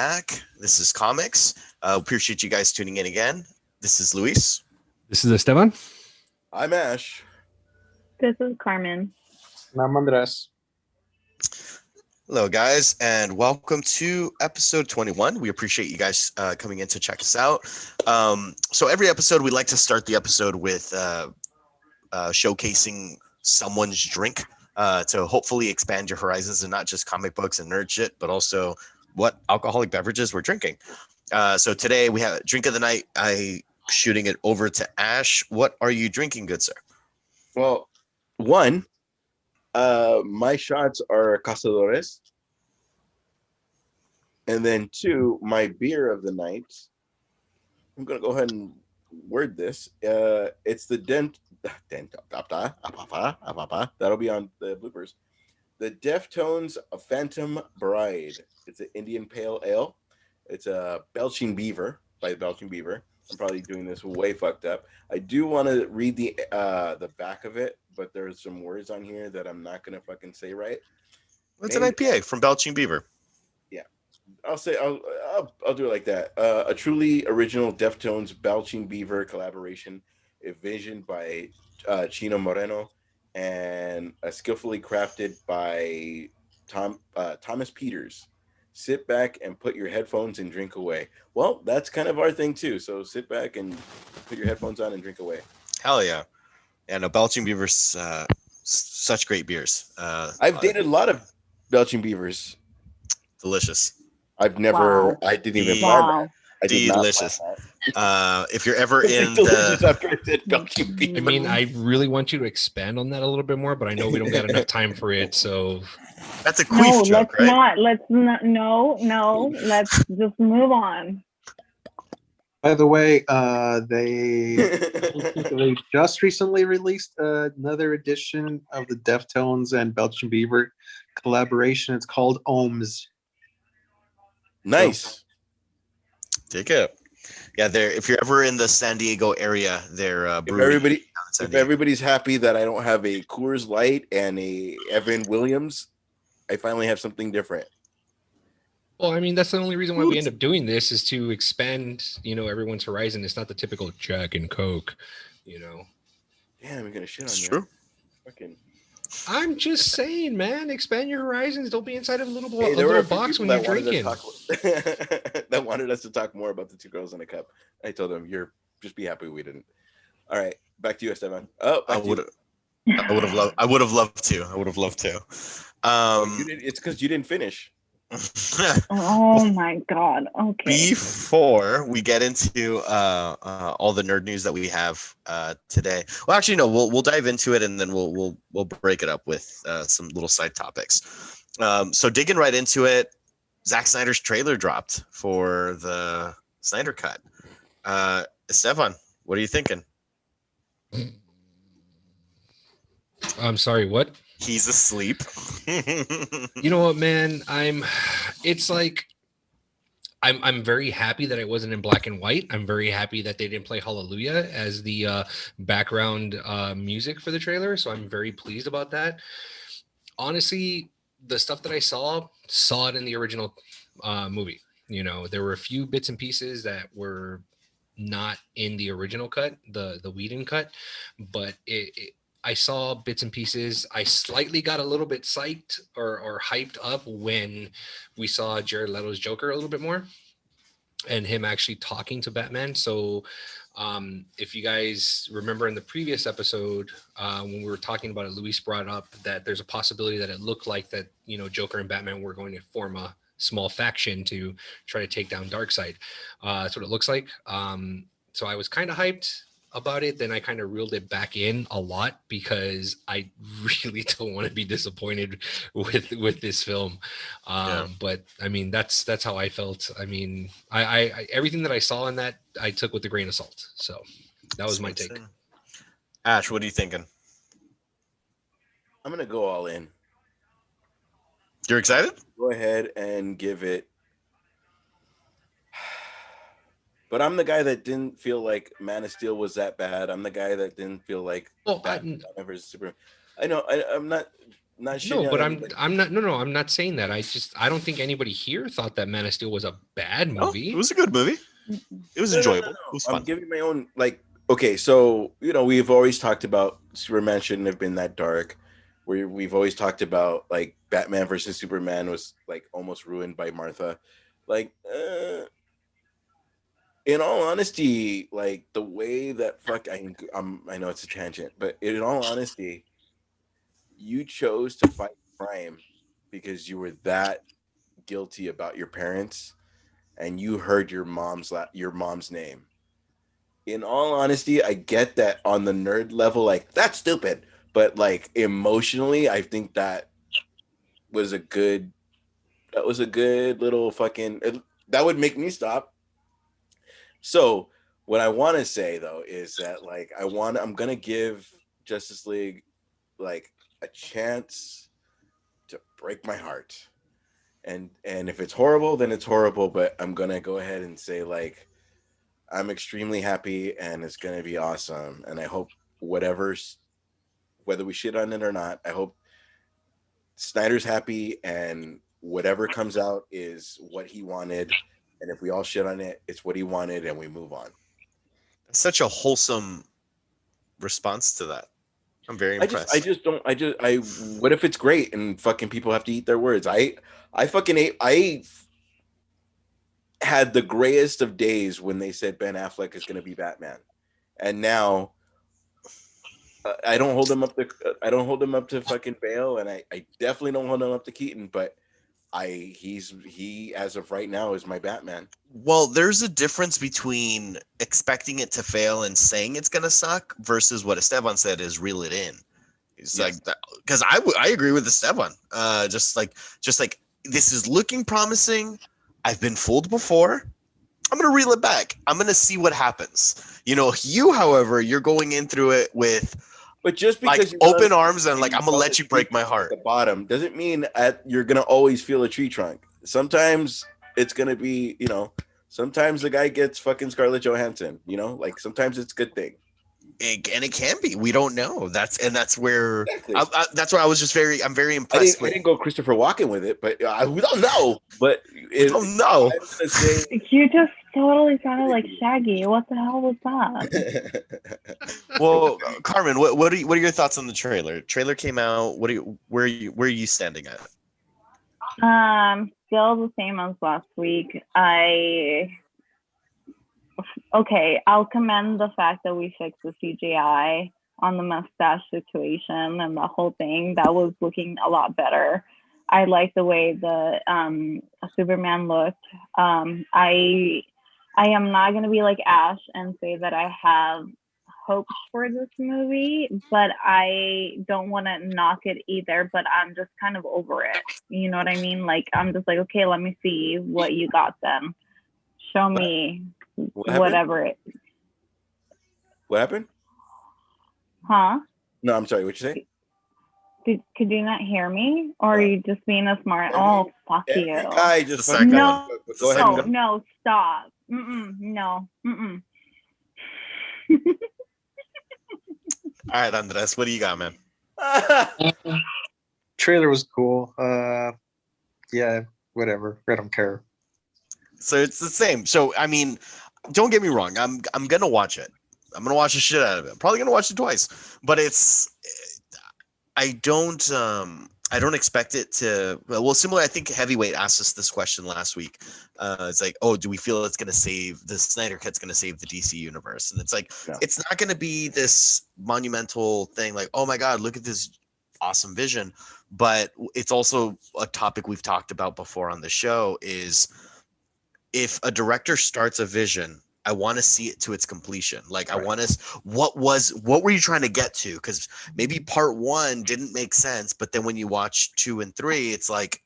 back. This is Comics. Appreciate you guys tuning in again. This is Luis. This is Esteban. I'm Ash. This is Carmen. And I'm Andres. Hello, guys, and welcome to episode 21. We appreciate you guys coming in to check us out. So every episode, we like to start the episode with showcasing someone's drink to hopefully expand your horizons and not just comic books and nerd shit, but also what alcoholic beverages we're drinking. So today we have drink of the night. I shooting it over to Ash. What are you drinking, good sir? Well, one, my shots are Cazadores. And then two, my beer of the night. I'm going to go ahead and word this. It's the that'll be on the bloopers. The Deftones Phantom Bride. It's an Indian Pale Ale. It's a Belching Beaver by Belching Beaver. I'm probably doing this way fucked up. I do want to read the back of it, but there's some words on here that I'm not gonna fucking say right. It's an IPA from Belching Beaver. Yeah, I'll do it like that. A truly original Deftones Belching Beaver collaboration, envisioned by Chino Moreno and skillfully crafted by Thomas Peters. Sit back and put your headphones and drink away. Well, that's kind of our thing too. So sit back and put your headphones on and drink away. Hell yeah. And Belching Beaver's such great beers. I've dated a lot of Belching Beavers. Delicious. I've never, Wow. I didn't even buy that. I did not buy Delicious. that. If you're ever in Delicious the after I said Belching Beaver. I mean, I really want you to expand on that a little bit more, but I know we don't got enough time for it. So that's a No, queef joke, let's right? not. Let's not. No. Let's just move on. By the way, they just recently released another edition of the Deftones and Belgian Beaver collaboration. It's called Ohms. Nice. Take it. Yeah, they're if you're ever in the San Diego area, they're If everybody's happy that I don't have a Coors Light and a Evan Williams, I finally have something different. well, I mean, that's the only reason why we end up doing this is to expand, everyone's horizon. It's not the typical Jack and Coke, Damn, I'm gonna shit on It's you. true. Fucking. I'm just saying, man, expand your horizons. Don't be inside of a little, Hey, there were a few box people when you're that wanted drinking. that wanted us to talk more about the two girls in a cup. I told them, just be happy we didn't. All right, back to you, Esteban. Oh, I back to you. would have loved. I would have loved to. It's because you didn't finish. Oh my God. Okay. Before we get into all the nerd news that we have today, well, actually, no, we'll dive into it and then we'll break it up with some little side topics. So digging right into it, Zack Snyder's trailer dropped for the Snyder Cut. Esteban, what are you thinking? I'm sorry, what? He's asleep. You know what, man? It's like I'm very happy that it wasn't in black and white. I'm very happy that they didn't play Hallelujah as the background music for the trailer. So I'm very pleased about that. Honestly, the stuff that I saw it in the original movie. There were a few bits and pieces that were not in the original cut, the Whedon cut, but I saw bits and pieces. I slightly got a little bit psyched or hyped up when we saw Jared Leto's Joker a little bit more and him actually talking to Batman. So if you guys remember in the previous episode, when we were talking about it, Luis brought up that there's a possibility that it looked like that, Joker and Batman were going to form a small faction to try to take down Darkseid. That's what it looks like. So I was kind of hyped about it. Then I kind of reeled it back in a lot because I really don't want to be disappointed with this film. But I mean, that's how I felt. I mean, I everything that I saw in that I took with a grain of salt. So that was my take. Ash, what are you thinking? I'm gonna go all in. You're excited? Go ahead and give it. But I'm the guy that didn't feel like Man of Steel was that bad. I'm the guy that didn't feel like Batman versus Superman. I know I'm not not shitting No, on but anybody. I'm not. No, I'm not saying that. I don't think anybody here thought that Man of Steel was a bad No, movie. it was a good movie. It was enjoyable. It was I'm fun. giving my own like. Okay, so we've always talked about Superman shouldn't have been that dark. We've always talked about like Batman versus Superman was like almost ruined by Martha. Like, in all honesty, like the way that I know it's a tangent, but in all honesty, you chose to fight crime because you were that guilty about your parents, and you heard your mom's name. In all honesty, I get that on the nerd level, like that's stupid, but like emotionally, I think was a good that was a good little that would make me stop. So what I want to say though is that like I'm gonna give Justice League like a chance to break my heart. And if it's horrible, then it's horrible, but I'm gonna go ahead and say like I'm extremely happy and it's gonna be awesome. And I hope whether we shit on it or not, I hope Snyder's happy and whatever comes out is what he wanted. And if we all shit on it, it's what he wanted and we move on. Such a wholesome response to that. I'm very impressed. What if it's great and fucking people have to eat their words? I had the grayest of days when they said Ben Affleck is going to be Batman. And now I don't hold him up to fucking Bale, and I definitely don't hold him up to Keaton, but he as of right now is my Batman. Well, there's a difference between expecting it to fail and saying it's gonna suck versus what Esteban said is reel it in. It's Yes. like that because I agree with Esteban. Just like this is looking promising. I've been fooled before. I'm gonna reel it back. I'm gonna see what happens. You, however, you're going in through it with But just because like you open run arms and like I'm gonna saw let the you break tree my trunk heart. at the bottom doesn't mean you're gonna always feel a tree trunk. Sometimes it's gonna be, sometimes the guy gets fucking Scarlett Johansson. Like sometimes it's a good thing. And it can be. We don't know. That's where Exactly. that's why I'm very I impressed didn't go Christopher Walken with it, but we don't know. But we don't know. I'm gonna say You just totally sounded like Shaggy. What the hell was that? Well, Carmen, what are your thoughts on the trailer? Trailer came out. Where are you standing at? Still the same as last week. I'll commend the fact that we fixed the CGI on the mustache situation and the whole thing. That was looking a lot better. I like the way the Superman looked. I am not gonna be like Ash and say that I have hopes for this movie, but I don't want to knock it either. But I'm just kind of over it. You know what I mean? Like I'm just like, okay, let me see what you got then. Show me whatever it. What happened? Huh? No, I'm sorry. What you say? Could you not hear me, or are you just being a smart? Fuck you! Guy just The second No, go ahead. no, stop. No. All right, Andres, what do you got, man? Trailer was cool. Yeah, whatever. I don't care. So it's the same. So I mean, don't get me wrong. I'm gonna watch it. I'm gonna watch the shit out of it. I'm probably gonna watch it twice. But I don't expect it to. Well, similar. I think Heavyweight asked us this question last week. It's like, oh, do we feel it's gonna save the Snyder Cut's gonna save the DC universe? And it's like, No. It's not gonna be this monumental thing. Like, oh my God, look at this awesome vision. But it's also a topic we've talked about before on the show. Is if a director starts a vision, I want to see it to its completion. Like, Right. I want to, what were you trying to get to? Because maybe part one didn't make sense, but then when you watch 2 and 3, it's like,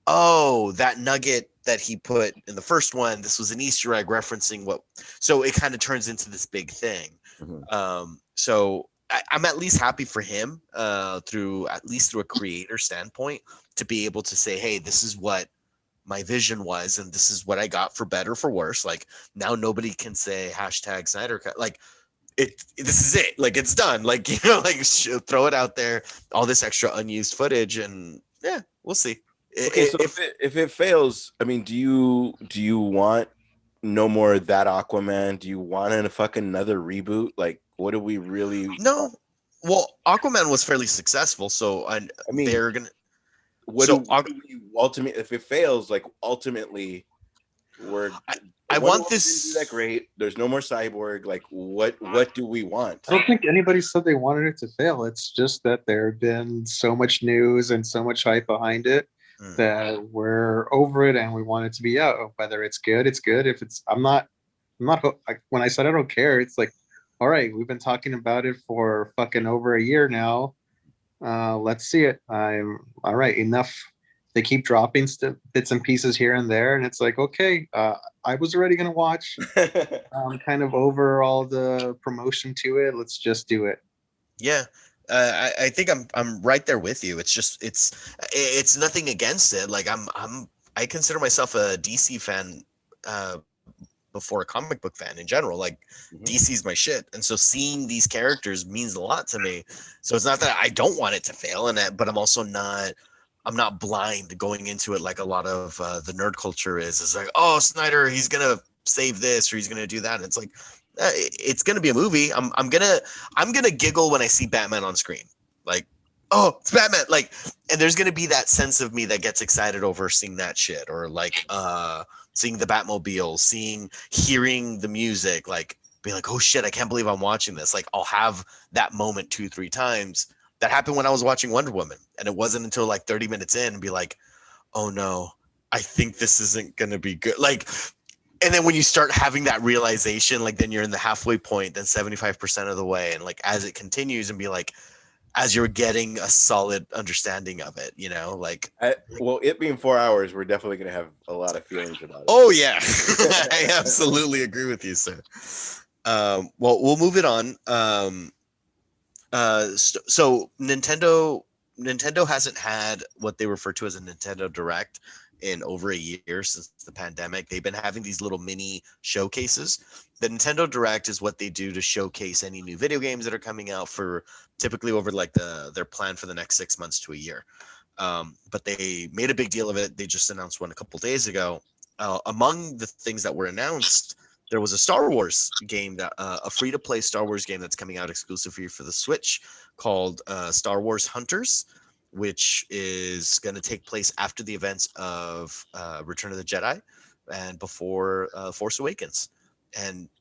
oh, that nugget that he put in the first one, this was an Easter egg referencing what, so it kind of turns into this big thing. Mhm. So I'm at least happy for him, through a creator standpoint, to be able to say, hey, this is what my vision was, and this is what I got, for better, for worse. Like, now nobody can say hashtag Snyder Cut. Like, this is it. Like it's done. Like like throw it out there. All this extra unused footage, and yeah, we'll see. Okay, so if it fails, I mean, do you want no more of that Aquaman? Do you want a fucking another reboot? Like, what do we really? No. Well, Aquaman was fairly successful, so I mean, they're gonna. What So do we ultimately? If it fails, like ultimately, I want this. Didn't do that great. There's no more Cyborg. Like, what do we want? I don't think anybody said they wanted it to fail. It's just that there had been so much news and so much hype behind it that we're over it and we want it to be out. Whether it's good, it's good. If it's, I'm not. When I said I don't care, it's like, all right, we've been talking about it for fucking over a year now. Let's see it. I'm all right. Enough. They keep dropping bits and pieces here and there, and it's like, okay, I was already gonna watch. I'm kind of over all the promotion to it. Let's just do it. Yeah, I think I'm right there with you. It's just it's nothing against it. Like I consider myself a DC fan before a comic book fan in general. Like DC's my shit, and so seeing these characters means a lot to me. So it's not that I don't want it to fail, but I'm also not. I'm not blind going into it like a lot of the nerd culture is. It's like, oh, Snyder, he's gonna save this or he's gonna do that. And it's like, it's gonna be a movie. I'm gonna giggle when I see Batman on screen. Like, oh, it's Batman. Like, and there's gonna be that sense of me that gets excited over seeing that shit, or like seeing the Batmobile, hearing the music, like be like, oh shit, I can't believe I'm watching this. Like, I'll have that moment 2-3 times. That happened when I was watching Wonder Woman, and it wasn't until like 30 minutes in and be like, oh no, I think this isn't going to be good. Like, and then when you start having that realization, like then you're in the halfway point, then 75% of the way. And like, as it continues and be like, as you're getting a solid understanding of it, like, well, it being 4 hours, we're definitely going to have a lot of feelings about it. Oh yeah, I absolutely agree with you, sir. Well, we'll move it on. So Nintendo hasn't had what they refer to as a Nintendo Direct in over a year since the pandemic. They've been having these little mini showcases. The Nintendo Direct is what they do to showcase any new video games that are coming out for typically over like their plan for the next 6 months to a year. But they made a big deal of it. They just announced one a couple days ago. Among the things that were announced, there was a Star Wars game, a free-to-play Star Wars game that's coming out exclusively for the Switch called Star Wars Hunters, which is going to take place after the events of Return of the Jedi and before Force Awakens.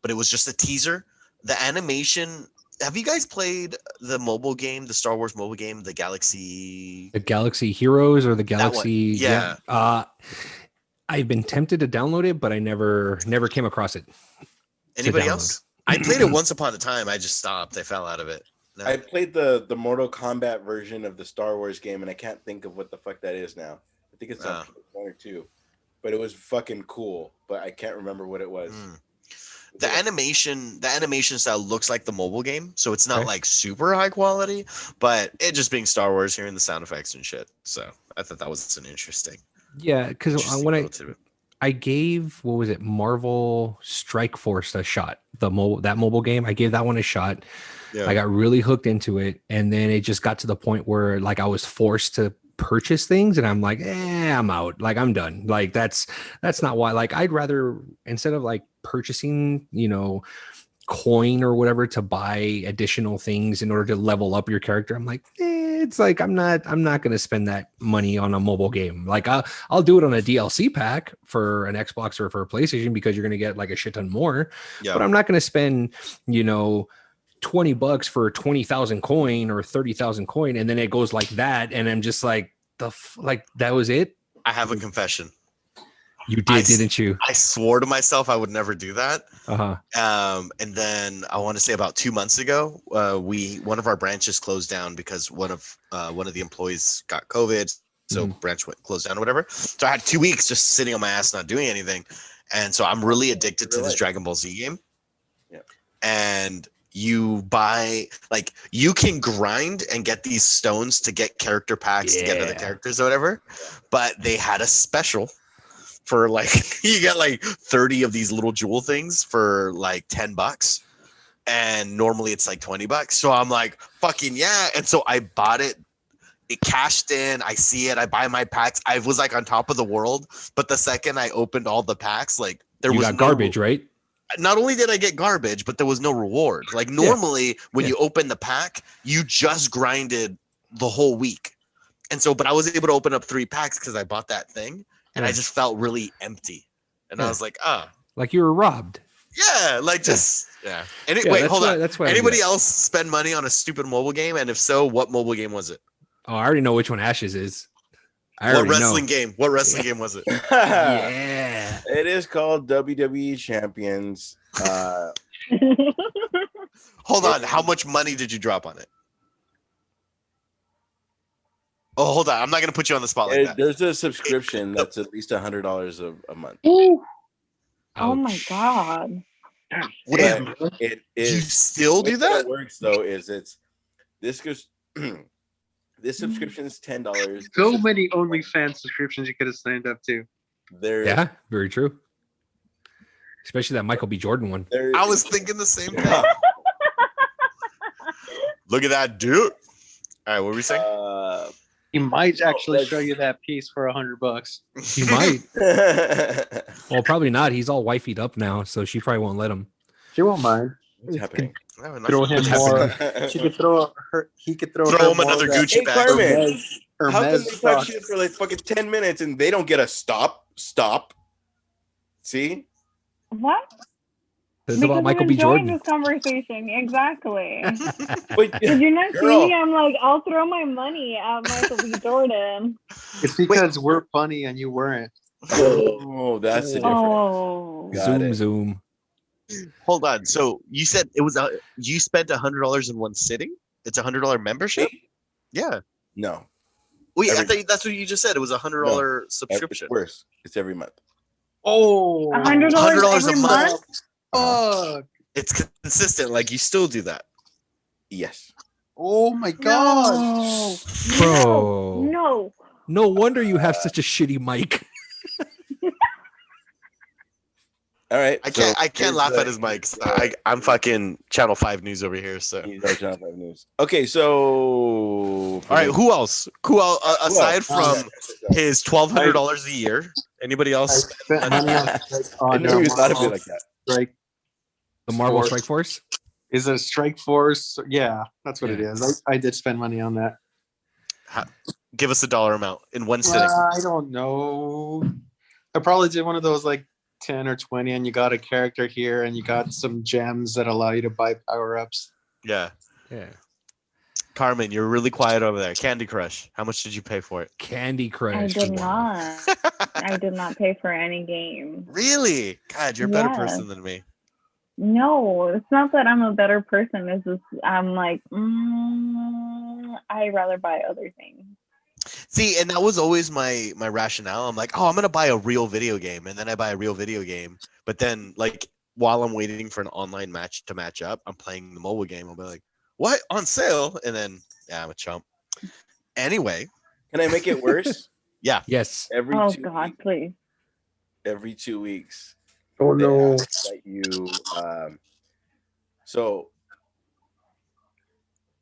But it was just a teaser. The animation. Have you guys played the mobile game, the Star Wars mobile game, the Galaxy Heroes or the Galaxy? Yeah. I've been tempted to download it, but I never came across it. Anybody else? I played it once upon a time. I just stopped. I fell out of it. No. I played the Mortal Kombat version of the Star Wars game, and I can't think of what the fuck that is now. I think it's on one or two, but it was fucking cool. But I can't remember what it was. The animation style looks like the mobile game, so it's not like super high quality, but it just being Star Wars, hearing the sound effects and shit. So I thought that was an interesting. Yeah, because when I gave, what was it, Marvel Strike Force a shot, that mobile game, I gave that one a shot. Yeah. I got really hooked into it, and then it just got to the point where like I was forced to purchase things, and I'm like, I'm out. Like I'm done. Like that's not why. Like I'd rather, instead of like purchasing, coin or whatever to buy additional things in order to level up your character, I'm like, it's like I'm not going to spend that money on a mobile game. Like I'll do it on a DLC pack for an Xbox or for a PlayStation because you're going to get like a shit ton more. Yeah. But I'm not going to spend, $20 for 20,000 coin or 30,000 coin, and then it goes like that, and I'm just like, that was it. I have a confession. You didn't you? I swore to myself I would never do that. And then I want to say about 2 months ago, one of our branches closed down because one of the employees got COVID. So branch closed down or whatever. So I had 2 weeks just sitting on my ass, not doing anything. And so I'm really addicted to this Dragon Ball Z game. Yeah. And you buy, like, you can grind and get these stones to get character packs to get other characters or whatever. But they had a special for like, you get like 30 of these little jewel things for like $10. and normally it's like $20. So I'm like, fucking yeah. And so I bought it. It cashed in. I see it. I buy my packs. I was like on top of the world. But the second I opened all the packs, like there You was got no garbage, right? Not only did I get garbage, but there was no reward. Like normally when you open the pack, you just grinded the whole week. And so, but I was able to open up 3 packs because I bought that thing and I just felt really empty. And I was like, like you were robbed. yeah, like just, yeah. Wait, hold on. That's why Anybody else spend money on a stupid mobile game? And if so, what mobile game was it? Oh, I already know which one Ashes is. What wrestling game was it? Yeah. It is called WWE Champions. Hold on. How much money did you drop on it? Oh, hold on. I'm not going to put you on the spot like that. There's a subscription that's at least $100 a month. Oh my god. Wait, It you is still do the way that? It works though is this goes this subscription is $10. So many OnlyFans subscriptions you could have signed up to. Yeah, very true. Especially that Michael B. Jordan one. I was thinking the same thing. Look at that, dude. All right, what were we saying? He might actually show you that piece for $100. He might. Well, probably not. He's all wifeyed up now, so she probably won't let him. She won't mind. What's happening? Throw him more. She could throw her. He could throw him another Gucci Hey, bag. Carmen, Hermes how come they touch stock. shit for like fucking 10 minutes and they don't get a stop? See? What? This is about Because Michael I'm B. enjoying Jordan. this conversation. Exactly. But Because you're not Girl. seeing me, I'm like, I'll throw my money at Michael B. Jordan. It's because we're funny and you weren't. oh, that's the difference. Oh. Got it. Zoom. Hold on. So you said it was you spent $100 in one sitting? It's $100 membership? Yeah. No, Wait, I Every- thought that's what you just said. It was $100 subscription. it's worse. It's every month. Oh, $100 $100 every a month. Fuck. It's consistent. Like you still do that. Yes. Oh my god. No. Bro. No. No wonder you have such a shitty mic. All right. I so can't here's laugh the- at his mics. I'm fucking Channel 5 News over here. So You know Channel 5 News. Okay, so all right, who else? Aside Who else? from his $1,200 a year, anybody I else? spent money on I knew he was about to be like that. Strike. The Marvel Force. Strike Force? Is it a Strike Force? Yeah, that's what it Yeah. is. I did spend money on that. Give us a dollar amount in one sitting. I don't know. I probably did one of those like 10 or 20, and you got a character here, and you got some gems that allow you to buy power ups. Yeah. Yeah. Carmen, you're really quiet over there. Candy Crush. How much did you pay for it? Candy I Crush. did Wow. not. I did not pay for any game. Really? God, you're a better Yes. person than me. No, it's not that I'm a better person. It's just I'm like, I'd rather buy other things. See, and that was always my rationale. I'm like, oh, I'm gonna buy a real video game, and then I buy a real video game. But then, like, while I'm waiting for an online match to match up, I'm playing the mobile game. I'll be like, what, on sale? And then, yeah, I'm a chump. Anyway, Can I make it worse? Yes. Every Oh 2 God, weeks, please. every 2 weeks, Oh they no. ask that you so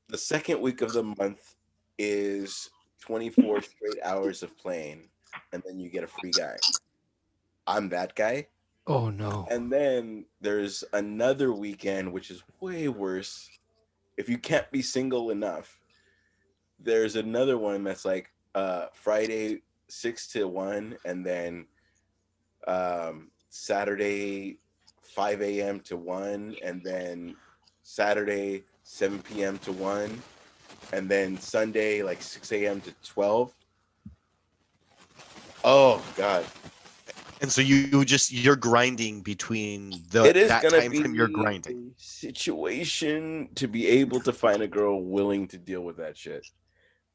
the second week of the month is 24 straight hours of playing, and then you get a free guy. I'm that guy. Oh no. And then there's another weekend which is way worse. If you can't be single enough, there's another one that's like Friday 6 to 1, and then Saturday 5 a.m. to 1, and then Saturday 7 p.m. to 1, and then Sunday like 6 a.m. to 12. Oh God. and so you're grinding between It is that gonna time be frame you're grinding. a situation to be able to find a girl willing to deal with that shit.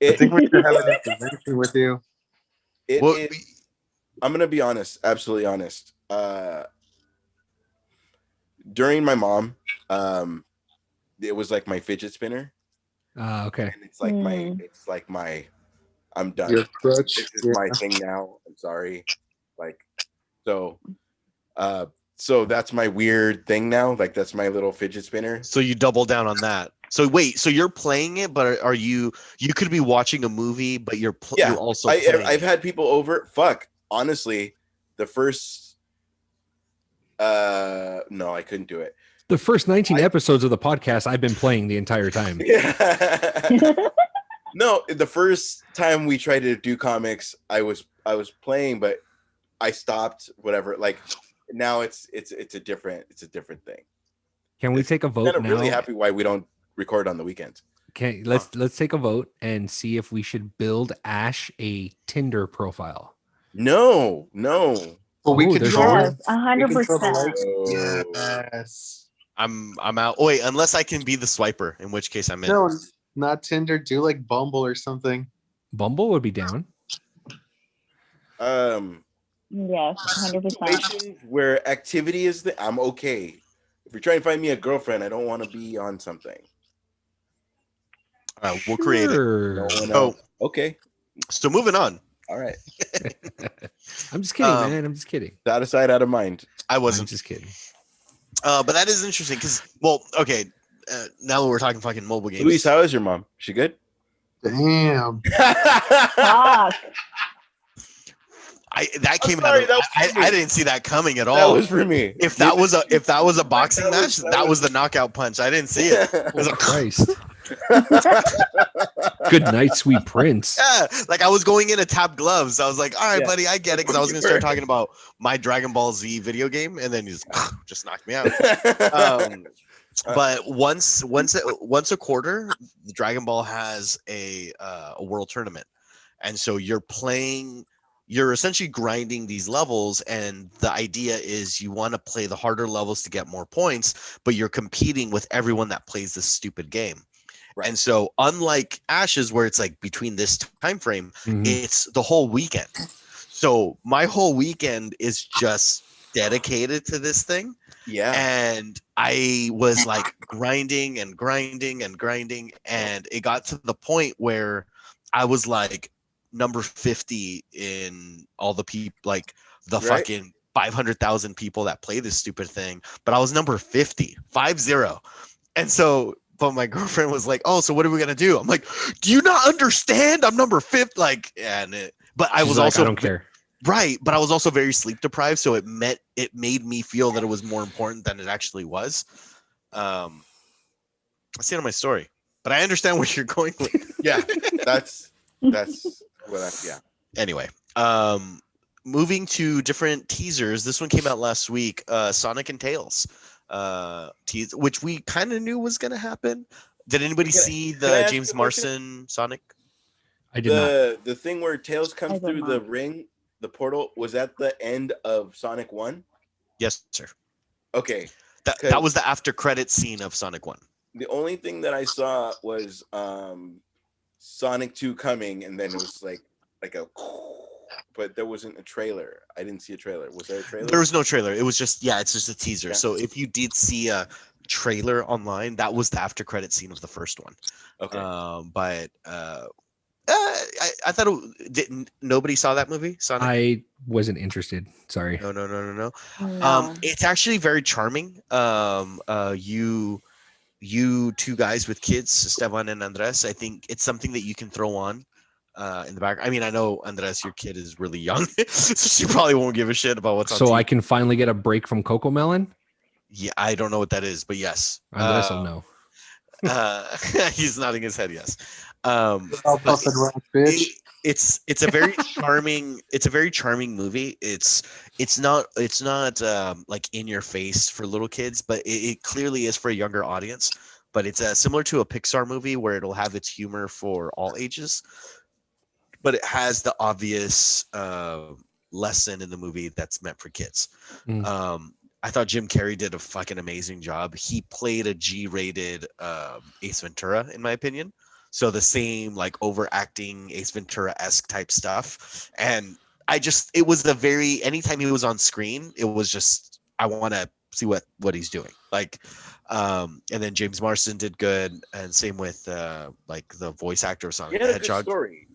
I think we should have an intervention with you. It Well, is- I'm gonna be honest, absolutely honest. During my mom, it was like my fidget spinner, Okay. and it's like my, I'm done. Your crutch. This is Yeah. my thing now. I'm sorry. Like, so, So that's my weird thing now. Like that's my little fidget spinner. So you double down on that. So wait, so you're playing it, but are you? You could be watching a movie, but you're Yeah, you're also playing. I've had people over. Fuck, honestly, the first. No, I couldn't do it. The first 19 episodes of the podcast, I've been playing the entire time. Yeah. No, the first time we tried to do comics, I was playing, but I stopped. Whatever. Like now, it's a different thing. Can we take a vote I'm now? really happy why we don't record on the weekends. Okay, let's take a vote and see if we should build Ash a Tinder profile. No. Well, we Oh, control there's it. Yes, We control the 100%. likes. Oh. Yes. I'm out. Oh, wait, unless I can be the swiper, in which case I'm in. No, not Tinder. Do like Bumble or something. Bumble would be down. Yes, 100%. Situations where activity is I'm okay. If you're trying to find me a girlfriend, I don't want to be on something. All right, we'll create it. Sure. No one So, else. Okay. so moving on. All right. I'm just kidding, man. I'm just kidding. Out of sight, out of mind. I I'm wasn't. just kidding. But that is interesting because, well, okay. Now that we're talking fucking mobile games. Luis, how is your mom? She good? Damn. Fuck. That came sorry, out. that was for me. I didn't see that coming at all. That was for me. If that was a boxing That match, was- that was the knockout punch. I didn't see it. It was Oh, like, Christ. Good night, sweet prince. yeah, like I was going in to tap gloves. I was like, all right, Yeah. buddy, I get it, because I was gonna start talking about my Dragon Ball Z video game, and then he just knocked me out. But once a quarter, the Dragon Ball has a world tournament, and so you're essentially grinding these levels, and the idea is you want to play the harder levels to get more points, but you're competing with everyone that plays this stupid game. Right. And so unlike Ashes, where it's like between this time frame, Mhm. it's the whole weekend. So my whole weekend is just dedicated to this thing. Yeah. And I was like grinding and grinding and grinding, and it got to the point where I was like number 50 in all the people, like the Right. fucking 500,000 people that play this stupid thing, but I was number 50. And so, but my girlfriend was like, "Oh, so what are we gonna do?" I'm like, "Do you not understand? I'm number 50." Like, but I She's was like, also I don't care. right, but I was also very sleep deprived, so it made me feel that it was more important than it actually was. That's the end of my story, but I understand where you're going with. Yeah. That's yeah. Anyway, moving to different teasers. This one came out last week. Sonic and Tails, which we kind of knew was going to happen. Did anybody see can I the ask James you a question? Marsden Sonic? I did not. The thing where Tails I comes did through the not. ring, the portal, was at the end of Sonic 1? Yes, sir. Okay. That was the after credit scene of Sonic 1. The only thing that I saw was Sonic 2 coming, and then it was like a, but there wasn't a trailer. I didn't see a trailer. Was there a trailer? There was no trailer. It was just it's just a teaser. Yeah. So if you did see a trailer online, that was the after credit scene of the first one. Okay. But I thought nobody saw that movie, Sonic. I wasn't interested. Sorry. No. No. It's actually very charming. You two guys with kids, Esteban and Andres, I think it's something that you can throw on in the back. I mean, I know Andres, your kid is really young, so she probably won't give a shit about what's on So TV. I can finally get a break from Coco Melon? Yeah, I don't know what that is, but yes. Andres will know. He's nodding his head, yes. All But puff and rock, bitch. it's a very charming movie. It's not like in your face for little kids, but it clearly is for a younger audience. But it's similar to a Pixar movie where it'll have its humor for all ages, but it has the obvious lesson in the movie that's meant for kids. Mm. I thought Jim Carrey did a fucking amazing job. He played a G-rated Ace Ventura, in my opinion. So the same like overacting Ace Ventura-esque type stuff. And it was anytime he was on screen, it was just, I want to see what he's doing. Like, and then James Marsden did good. And same with like the voice actor of Sonic It the had a good Hedgehog. story.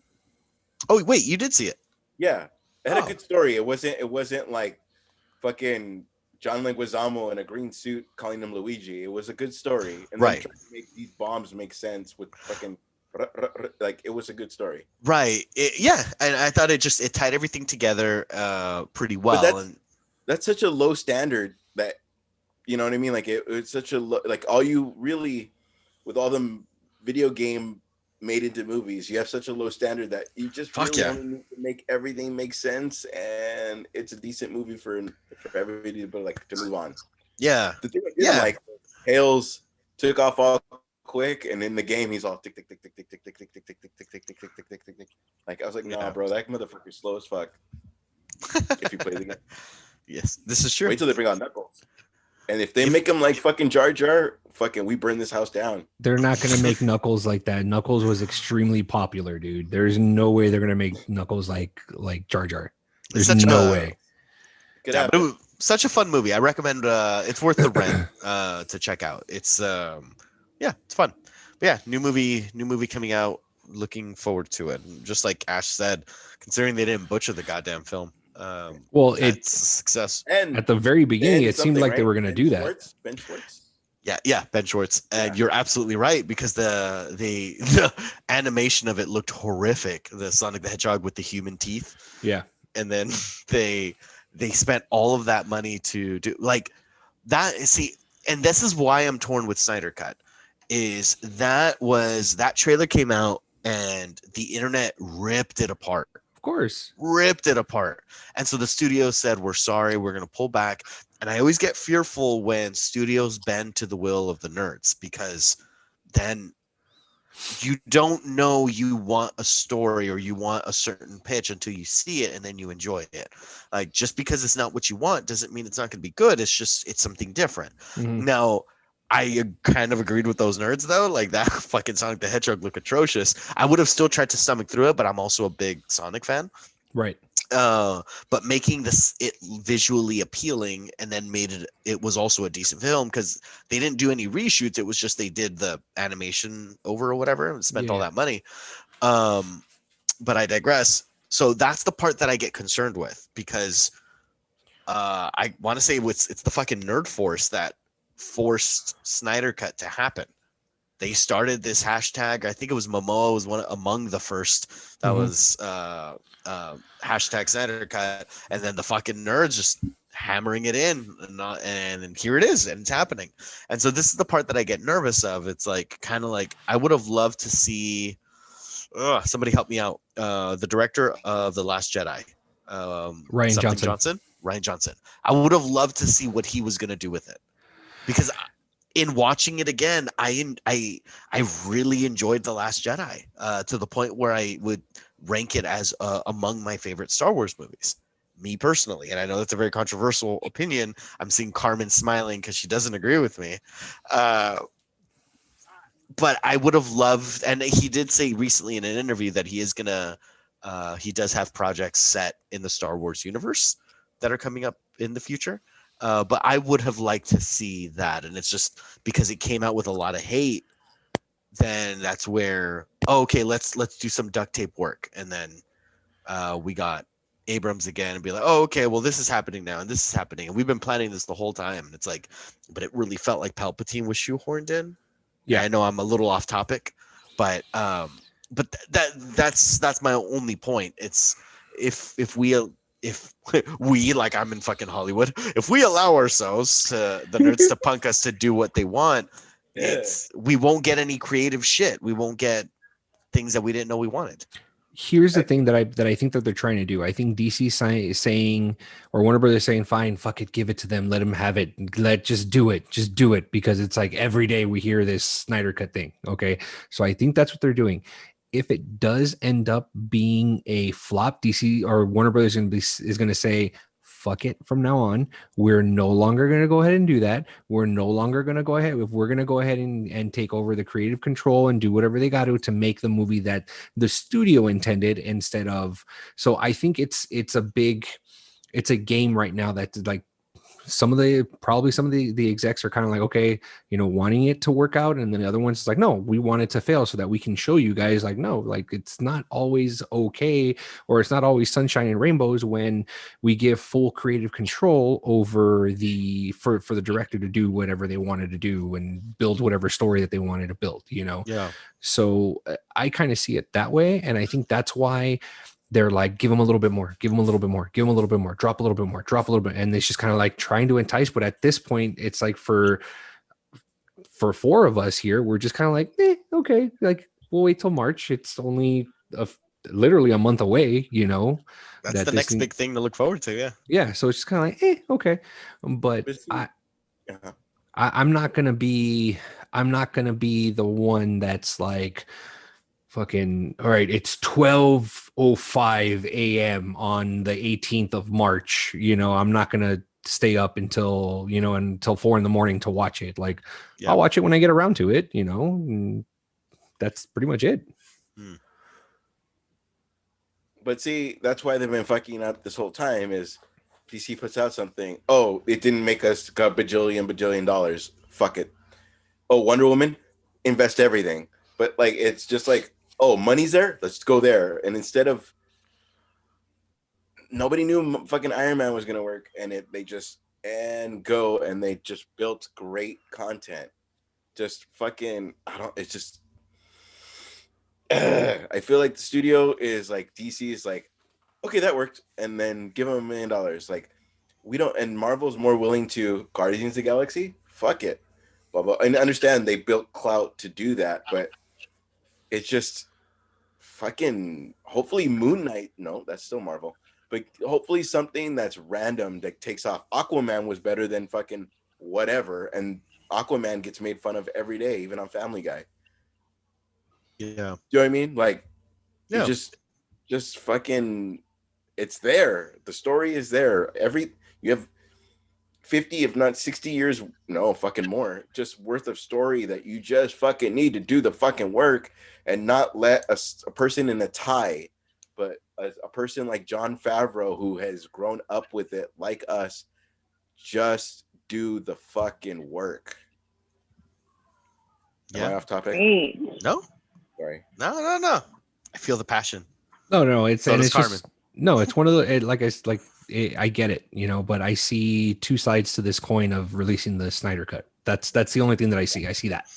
Oh, wait, you did see it. Yeah. It had Oh. a good story. It wasn't like fucking John Leguizamo in a green suit calling him Luigi. It was a good story, and Right. then trying to make these bombs make sense with fucking like it was a good story. Right. Yeah, and I thought it tied everything together pretty But well. And that's such a low standard that, you know what I mean? Like it's such a like all you really, with all them video game made into movies, you have such a low standard that you just Fuck really yeah. only need to make everything make sense, and it's a decent movie for everybody to like to move on. yeah. The thing I didn't Yeah. like, Hales took off all quick, and in the game he's all tick tick tick tick tick tick tick tick tick tick tick tick tick tick tick tick tick tick tick. Like I was like, nah, Yeah. bro, that motherfucker's slow as fuck. If you play the game, Yes, this is true. wait till they bring out Knuckles, and if they make him like fucking Jar Jar, fucking we burn this house down. They're not going to make Knuckles like that. Knuckles was extremely popular, dude. There's no way they're going to make Knuckles like Jar Jar. There's Such no a- way. Could Yeah, but happen. such a fun movie. I recommend. It's worth the rent to check out. It's yeah, it's fun. But yeah, new movie coming out. Looking forward to it. And just like Ash said, considering they didn't butcher the goddamn film, Well, it's a success. And at the very beginning, and it seemed something, like they right? were going to Ben do that. Schwartz? Ben Schwartz. Yeah, Ben Schwartz, and Yeah. you're absolutely right because the animation of it looked horrific. The Sonic the Hedgehog with the human teeth, Yeah. and then they spent all of that money to do like that. See, and this is why I'm torn with Snyder Cut. Is that trailer came out and the internet ripped it apart. Of course. Ripped it apart. And so the studio said, we're sorry, we're going to pull back. And I always get fearful when studios bend to the will of the nerds because then you don't know you want a story or you want a certain pitch until you see it and then you enjoy it. Like just because it's not what you want doesn't mean it's not going to be good. It's something different. Mhm. Now, I kind of agreed with those nerds though. Like that fucking Sonic the Hedgehog looked atrocious. I would have still tried to stomach through it, but I'm also a big Sonic fan. Right. But making it visually appealing and then made it was also a decent film because they didn't do any reshoots. It was just they did the animation over or whatever and spent all Yeah. that money. But I digress. So that's the part that I get concerned with because I want to say it's the fucking nerd force that forced Snyder Cut to happen. They started this hashtag. I think it was Momoa was one among the first that Mhm. was hashtag Snyder Cut, and then the fucking nerds just hammering it in, and here it is, and it's happening. And so this is the part that I get nervous of. It's like kind of like I would have loved to see. Somebody help me out. The director of The Last Jedi, Ryan something Johnson. Ryan Johnson. I would have loved to see what he was going to do with it, because in watching it again, I really enjoyed The Last Jedi to the point where I would rank it as among my favorite Star Wars movies. Me personally, and I know that's a very controversial opinion. I'm seeing Carmen smiling because she doesn't agree with me. But I would have loved, and he did say recently in an interview that he does have projects set in the Star Wars universe that are coming up in the future. But I would have liked to see that, and it's just because it came out with a lot of hate. Then that's where okay, let's do some duct tape work, and then we got Abrams again and be like, oh, okay, well this is happening now, and this is happening, and we've been planning this the whole time. And it's like, but it really felt like Palpatine was shoehorned in. Yeah, I know I'm a little off topic, but that's my only point. It's if we like I'm in fucking Hollywood, if we allow ourselves to the nerds to punk us to do what they want, we won't get any creative shit. We won't get things that we didn't know we wanted. Here's the thing that I think that they're trying to do. I think DC is saying, or Warner Brothers saying, fine, fuck it, give it to them, let them have it, just do it, because it's like every day we hear this Snyder Cut thing. Okay, so I think that's what they're doing. If it does end up being a flop, DC or Warner Brothers is going to say, fuck it from now on. We're no longer going to go ahead and do that. We're no longer going to go ahead. If we're going to go ahead and take over the creative control and do whatever they got to make the movie that the studio intended instead of. So I think it's a game right now that's like some of the execs are kind of like, okay, wanting it to work out, and then the other ones is like, no, we want it to fail so that we can show you guys, like, no, like it's not always okay, or it's not always sunshine and rainbows when we give full creative control over for the director to do whatever they wanted to do and build whatever story that they wanted to build. Yeah. So I kind of see it that way, and I think that's why they're like, give them a little bit more, give them a little bit more, give them a little bit more, drop a little bit more, drop a little bit. And it's just kind of like trying to entice. But at this point, it's like for four of us here, we're just kind of like, okay, like we'll wait till March. It's only literally a month away, That's the next big thing to look forward to. Yeah. Yeah. So it's just kind of like, okay. But I'm not going to be the one that's like, fucking all right, it's 12:05 a.m. on the 18th of March. I'm not gonna stay up until 4 a.m. to watch it. Like, I'll watch it when I get around to it, and that's pretty much it. But see, that's why they've been fucking up this whole time. Is DC puts out something, oh, it didn't make us a bajillion dollars, fuck it. Oh, Wonder Woman, invest everything. But like, it's just like, oh, money's there, let's go there. And instead of, nobody knew fucking Iron Man was gonna work, and they just built great content. Just fucking, it's just, I feel like the studio is like, DC is like, okay, that worked, and then give them $1 million. Like, we don't, and Marvel's more willing to Guardians of the Galaxy, fuck it, blah blah. And understand they built clout to do that, but it's just fucking, hopefully Moon Knight, no, that's still Marvel, but hopefully something that's random that takes off. Aquaman was better than fucking whatever, and Aquaman gets made fun of every day, even on Family Guy. Yeah. You know what I mean? Like, yeah, just fucking, it's there. The story is there. You have 50, if not 60 years, no, fucking more, just worth of story that you just fucking need to do the fucking work, and not let a person in a tie, but a person like Jon Favreau, who has grown up with it like us, just do the fucking work. Yeah. Am I off topic? Great. No. Sorry. No. I feel the passion. No. It's So and does it's Carmen. just, no. It's one of the I get it, but I see two sides to this coin of releasing the Snyder Cut. That's the only thing that I see. I see that.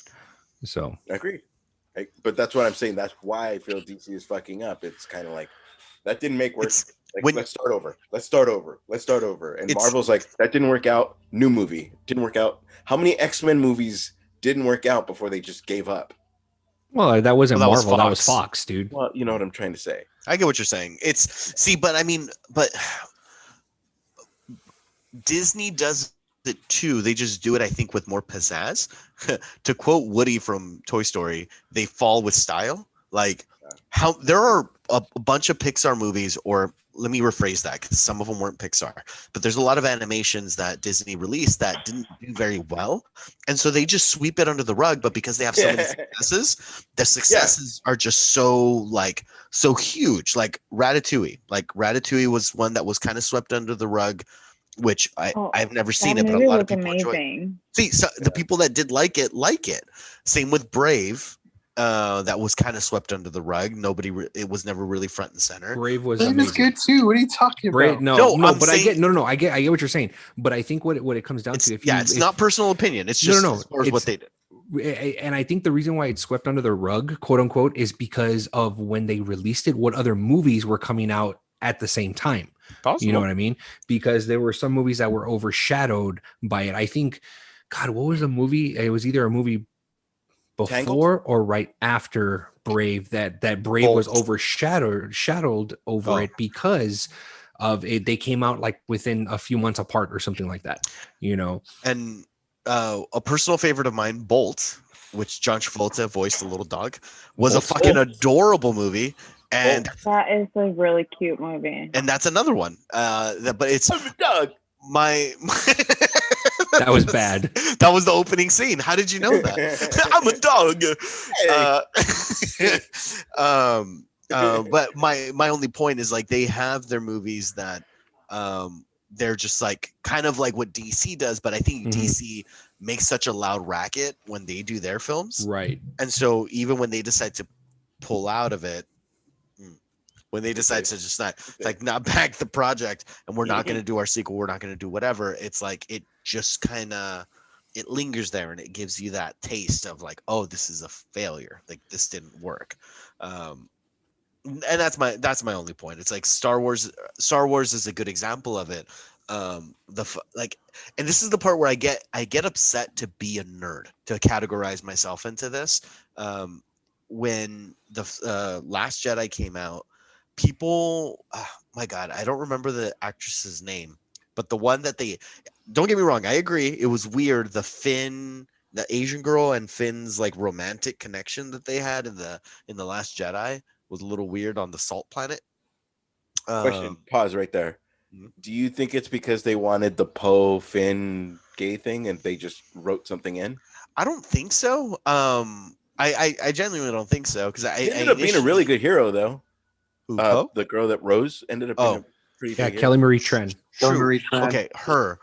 So I agree. But that's what I'm saying. That's why I feel DC is fucking up. It's kind of like, that didn't make work. Let's start over. And Marvel's like, that didn't work out. New movie. Didn't work out. How many X-Men movies didn't work out before they just gave up? Well, that wasn't Marvel. That was Fox. Fox, dude. Well, you know what I'm trying to say. I get what you're saying. But Disney does it too. They just do it, I think, with more pizzazz. To quote Woody from Toy Story, they fall with style. Like, how there are a bunch of Pixar movies, or let me rephrase that, because some of them weren't Pixar, but there's a lot of animations that Disney released that didn't do very well, and so they just sweep it under the rug. But because they have so many successes, the successes are just so huge. Like Ratatouille was one that was kind of swept under the rug, which I've never seen it, but a lot of people enjoy. See, so the people that did like it. Same with Brave. That was kind of swept under the rug. It was never really front and center. Brave was amazing. good too. What are you talking about? I get what you're saying. But I think what it comes down to, it's not personal opinion. It's just as far as what they did. And I think the reason why it's swept under the rug, quote unquote, is because of when they released it, what other movies were coming out at the same time. Possible. You know what I mean? Because there were some movies that were overshadowed by it. I think, God, what was the movie? It was either a movie before Tangled? Or right after Brave that Brave was overshadowed over it because of it. They came out like within a few months apart or something like that, And a personal favorite of mine, Bolt, which John Travolta voiced the little dog, was a fucking adorable movie. And that is a really cute movie. And that's another one. But it's dog. My that was bad. That was the opening scene. How did you know that? I'm a dog. But my only point is, like, they have their movies that they're just like kind of like what DC does, but I think Mhm. DC makes such a loud racket when they do their films. Right. And so even when they decide to pull out of it, when they decide to just not like not back the project and we're not going to do our sequel, we're not going to do whatever, it's like it just kind of it lingers there and it gives you that taste of like, oh, this is a failure, like this didn't work. And that's my only point. It's like Star Wars is a good example of it. Like, and this is the part where I get upset to be a nerd, to categorize myself into this. When the Last Jedi came out, people, my God, I don't remember the actress's name, but the one that they, don't get me wrong, I agree, it was weird, the Asian girl and Finn's like romantic connection that they had in the Last Jedi was a little weird on the salt planet. Question. Pause right there. Mhm. Do you think it's because they wanted the Poe Finn gay thing and they just wrote something in? I don't think so. I genuinely don't think so, because He ended up being a really good hero, though. Who, Poe? The girl that Rose ended up being a pretty Yeah, big Kelly hero. Marie Tran. True. Okay, her.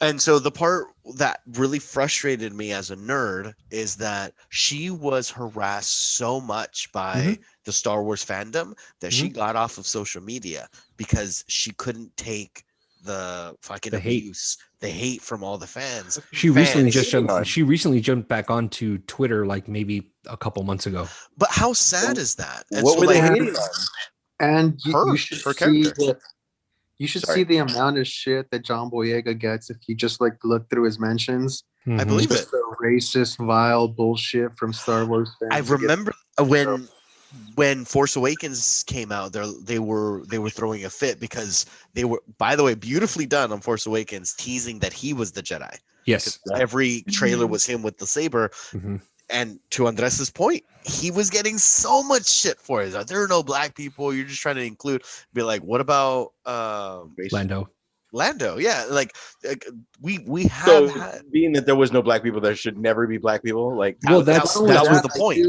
And so the part that really frustrated me as a nerd is that she was harassed so much by the Star Wars fandom that she got off of social media because she couldn't take the fucking The hate. abuse, the hate from all the fans. She recently just hating on. jumped. She recently jumped back onto Twitter, like maybe a couple months ago. But how sad is that? And What so, were they like, hating on? And Her- you should her see character. that. You should Sorry. see the amount of shit that John Boyega gets if you just like look through his mentions. I Mhm. believe it. Just the racist, vile bullshit from Star Wars fans. I remember when Force Awakens came out, they were throwing a fit because they were, by the way, beautifully done on Force Awakens, teasing that he was the Jedi. Yes. Every trailer was him with the saber. Mhm. And to Andres's point, he was getting so much shit for it. Like, there are no black people. You're just trying to include. Be like, what about Lando. Lando? Yeah, like we have So, had. being that there was no black people, there should never be black people. Like, Well, that that's was the point.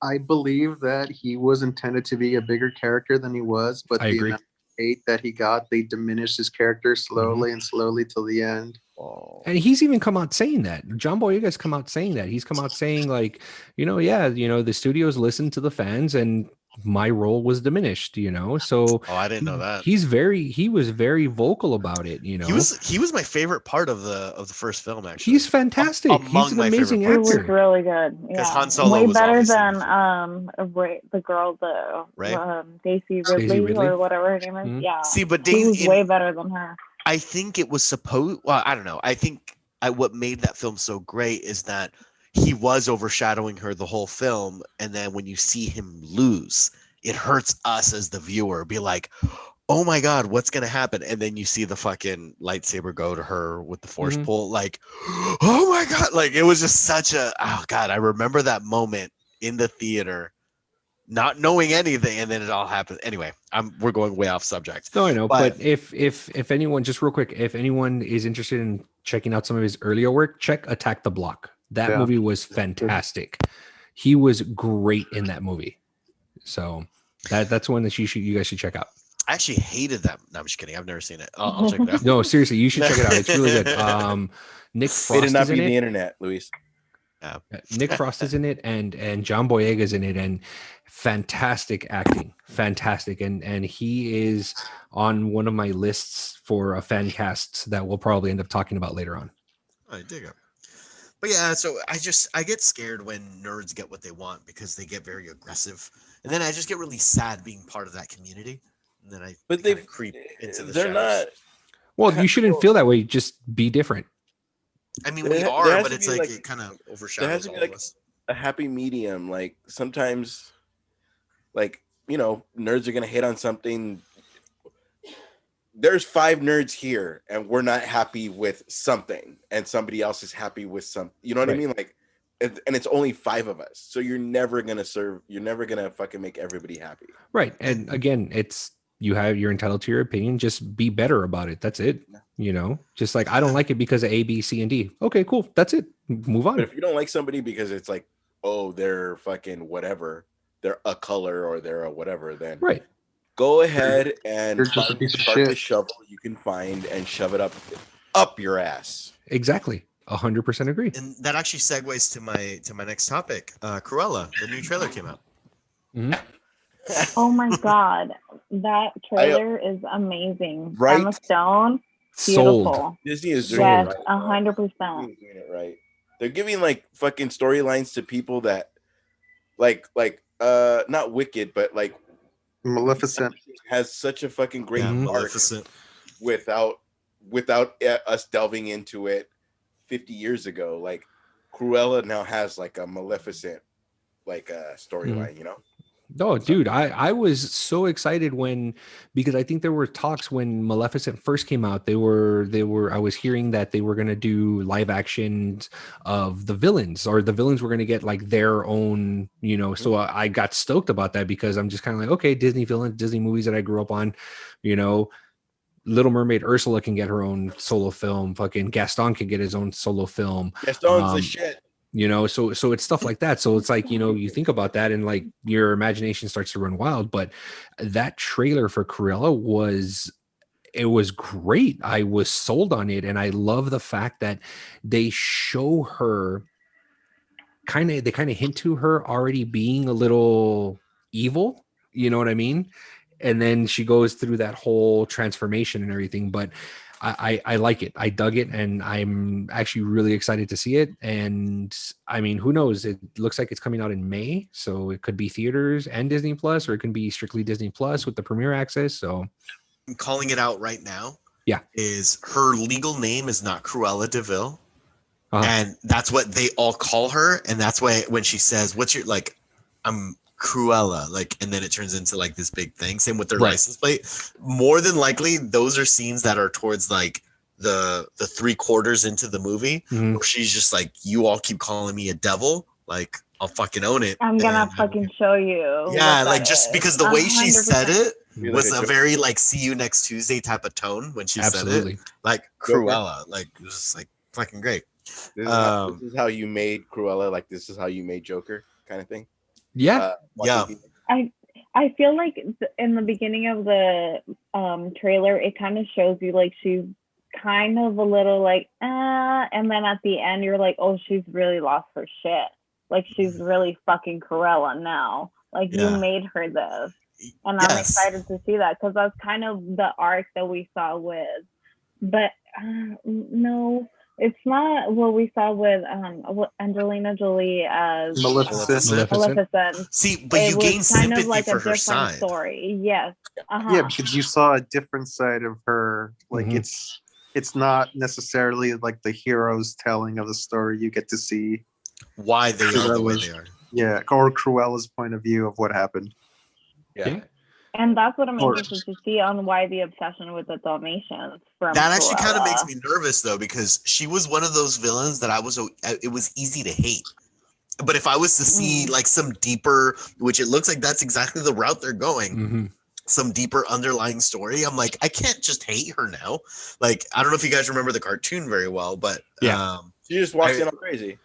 I believe that he was intended to be a bigger character than he was, but I the agree. amount of hate that he got, they diminished his character slowly and slowly till the end. And he's even come out saying that. John Boyega's come out saying that. He's come out saying like, the studios listened to the fans and my role was diminished, So Oh, I didn't know that. he was very vocal about it, He was my favorite part of the first film, actually. He's fantastic. Among He's an my amazing favorite It was actor. really good. Because Yeah, Han Solo way was better obviously than the girl, Ray? Daisy Ridley Ridley? or whatever her name is. Mhm. Yeah, See, but he was Daisy, way better than her. I think it was supposed. Well, I don't know. I think what made that film so great is that he was overshadowing her the whole film, and then when you see him lose, it hurts us as the viewer. Be like, oh my God, what's gonna happen? And then you see the fucking lightsaber go to her with the force pull. Like, oh my God! Like, it was just such a, oh God, I remember that moment in the theater, not knowing anything, and then it all happened. Anyway, we're going way off subject. No, I know, But- but if anyone, just real quick, if anyone is interested in checking out some of his earlier work, check Attack the Block. That Yeah. movie was fantastic. He was great in that movie. So that's one that you guys should check out. I actually hated that. No, I'm just kidding. I've never seen it. I'll check it out. No, seriously, you should check it out. It's really good. Nick it Frost did not is in be the it. internet, Luis. Nick Frost is in it, and John Boyega's in it, and fantastic acting, fantastic, and he is on one of my lists for a fan casts that we'll probably end up talking about later on. I dig it. But yeah, so I get scared when nerds get what they want because they get very aggressive, and then I just get really sad being part of that community, and then But kinda they creep into the they're shadows. not. Well, you shouldn't feel that way. Just be different. I mean, There we ha- are, there has but to it's be, like like- it kind of There has overshadows to be all like of us. a happy medium. Like sometimes, like nerds are gonna hate on something. There's 5 nerds here, and we're not happy with something, and somebody else is happy with some. You know what I Right. mean? Like, and it's only 5 of us, so you're never gonna fucking make everybody happy. Right. And again, you're entitled to your opinion. Just be better about it. That's it. Just like, I don't like it because of A, B, C, and D. Okay, cool. That's it. Move But on. if you don't like somebody because it's like, oh, they're fucking whatever, they're a color or they're a whatever, then Right. Go ahead and You're just a find the piece of sharpest shit. shovel you can find and shove it up your ass. Exactly. 100% agree. And that actually segues to my next topic. Cruella, the new trailer came out. Mhm. Oh my god, that trailer is amazing. Right? Emma Stone, Sold. beautiful. Disney is doing Yes, it right. 100%. Disney is doing it right. They're giving like fucking storylines to people that like not Wicked, but like Maleficent. has such a fucking great Yeah, Mhm. arc Maleficent. without us delving into it 50 years ago. Like Cruella now has like a Maleficent like storyline, you know? Oh, dude, I was so excited because I think there were talks when Maleficent first came out. They were I was hearing that they were gonna do live actions of the villains, or the villains were gonna get like their own, So I got stoked about that because I'm just kind of like, okay, Disney villains, Disney movies that I grew up on, Little Mermaid Ursula can get her own solo film. Fucking Gaston can get his own solo film. Gaston's the shit. So it's stuff like that. So it's like, you think about that and like your imagination starts to run wild. But that trailer for Cruella was great. I was sold on it. And I love the fact that they show her they kind of hint to her already being a little evil. You know what I mean? And then she goes through that whole transformation and everything. But I like it. I dug it, and I'm actually really excited to see it. And I mean, who knows? It looks like it's coming out in May, so it could be theaters and Disney Plus, or it can be strictly Disney Plus with the premiere access. So I'm calling it out right now. Yeah. Is her legal name is not Cruella DeVille. Uh-huh. And that's what they all call her. And that's why when she says, what's your, like, I'm Cruella, like, and then it turns into like this big thing. Same with their Right. license plate. More than likely, those are scenes that are towards like the 3/4 into the movie, Mhm. where she's just like, you all keep calling me a devil, like I'll fucking own it. I'm gonna And, fucking show you. yeah, what like that just is. because the way she 100%. said it Be was like a Joker. very like see you next Tuesday type of tone when she said it. Absolutely. Like Joker. Cruella, like it was just like fucking great. This is how you made Cruella, like this is how you made Joker, kind of thing. Yeah. Yeah. I feel like in the beginning of the trailer, it kind of shows you like she's kind of a little like, and then at the end, you're like, oh, she's really lost her shit. Like she's really fucking Cruella now. Like Yeah. you made her this. And I'm Yes. excited to see that because that's kind of the arc that we saw with. But no, it's not what we saw with Angelina Jolie as Maleficent. See, but It you was gain kind sympathy of like for a her different side. story. Yes. Yeah, because you saw a different side of her. Like Mhm. it's not necessarily like the hero's telling of the story. You get to see Why they are the way they are. yeah, or Cruella's point of view of what happened. Yeah. And that's what I'm Or- interested to see on why the obsession with the Dalmatians from That actually kind of Cruella. makes me nervous though, because she was one of those villains that it was easy to hate. But if I was to see like some deeper, which it looks like that's exactly the route they're going, Mhm. some deeper underlying story, I'm like, I can't just hate her now. Like, I don't know if you guys remember the cartoon very well, but Yeah. She just walks in all crazy.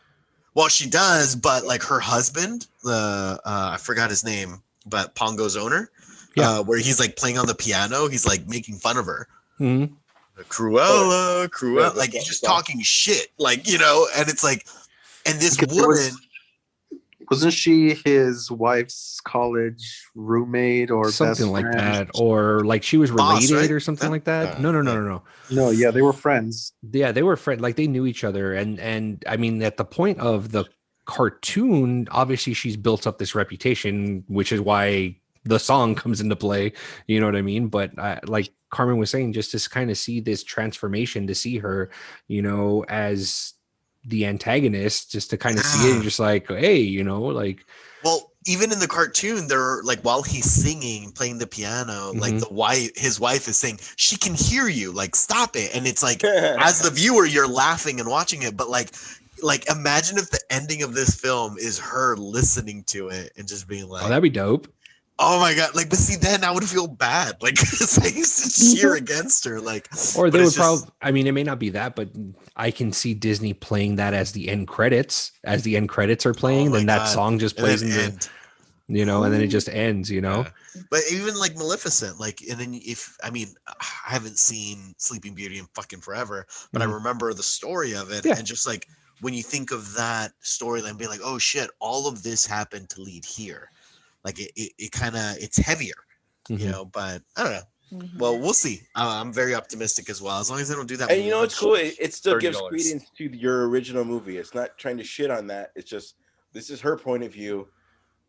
Well, she does, but like her husband, I forgot his name, but Pongo's owner, where he's like playing on the piano, he's like making fun of her. Mhm. Cruella, Yeah, like that's just awesome. talking shit, like, and it's like, and this Because there woman, Wasn't she his wife's college roommate or Something best like friend? that, or like she was Boss, related right? or something Yeah. like that. No. No, yeah, they were friends. Yeah, they were friends. Like they knew each other, and I mean, at the point of the cartoon, obviously she's built up this reputation, which is why the song comes into play. You know what I mean? But like Carmen was saying, just to kind of see this transformation, to see her, as the antagonist, just to kind of see it and just like, hey, like. well, even in the cartoon, they're like, while he's singing, playing the piano, like his wife is saying, she can hear you, like, stop it. And it's like, as the viewer, you're laughing and watching it, but like imagine if the ending of this film is her listening to it and just being like, Oh, that'd be dope. oh my god, like, but see, then I would feel bad, like, because I used to cheer against her, like, or they but would it's just- probably, I mean, it may not be that, but I can see Disney playing that as the end credits are playing, Oh my then that God. song just and plays then in the end. you know, and then it just ends, you know. Yeah. But even like Maleficent, like, and then I haven't seen Sleeping Beauty in fucking forever, but I remember the story of it, and just like when you think of that storyline, being like, oh shit, all of this happened to lead here. Like it kind of, it's heavier, you know. But I don't know. Well, we'll see. I'm very optimistic as well. As long as they don't do that. And you know what's cool? It still gives $30. credence to your original movie. It's not trying to shit on that. It's just, this is her point of view.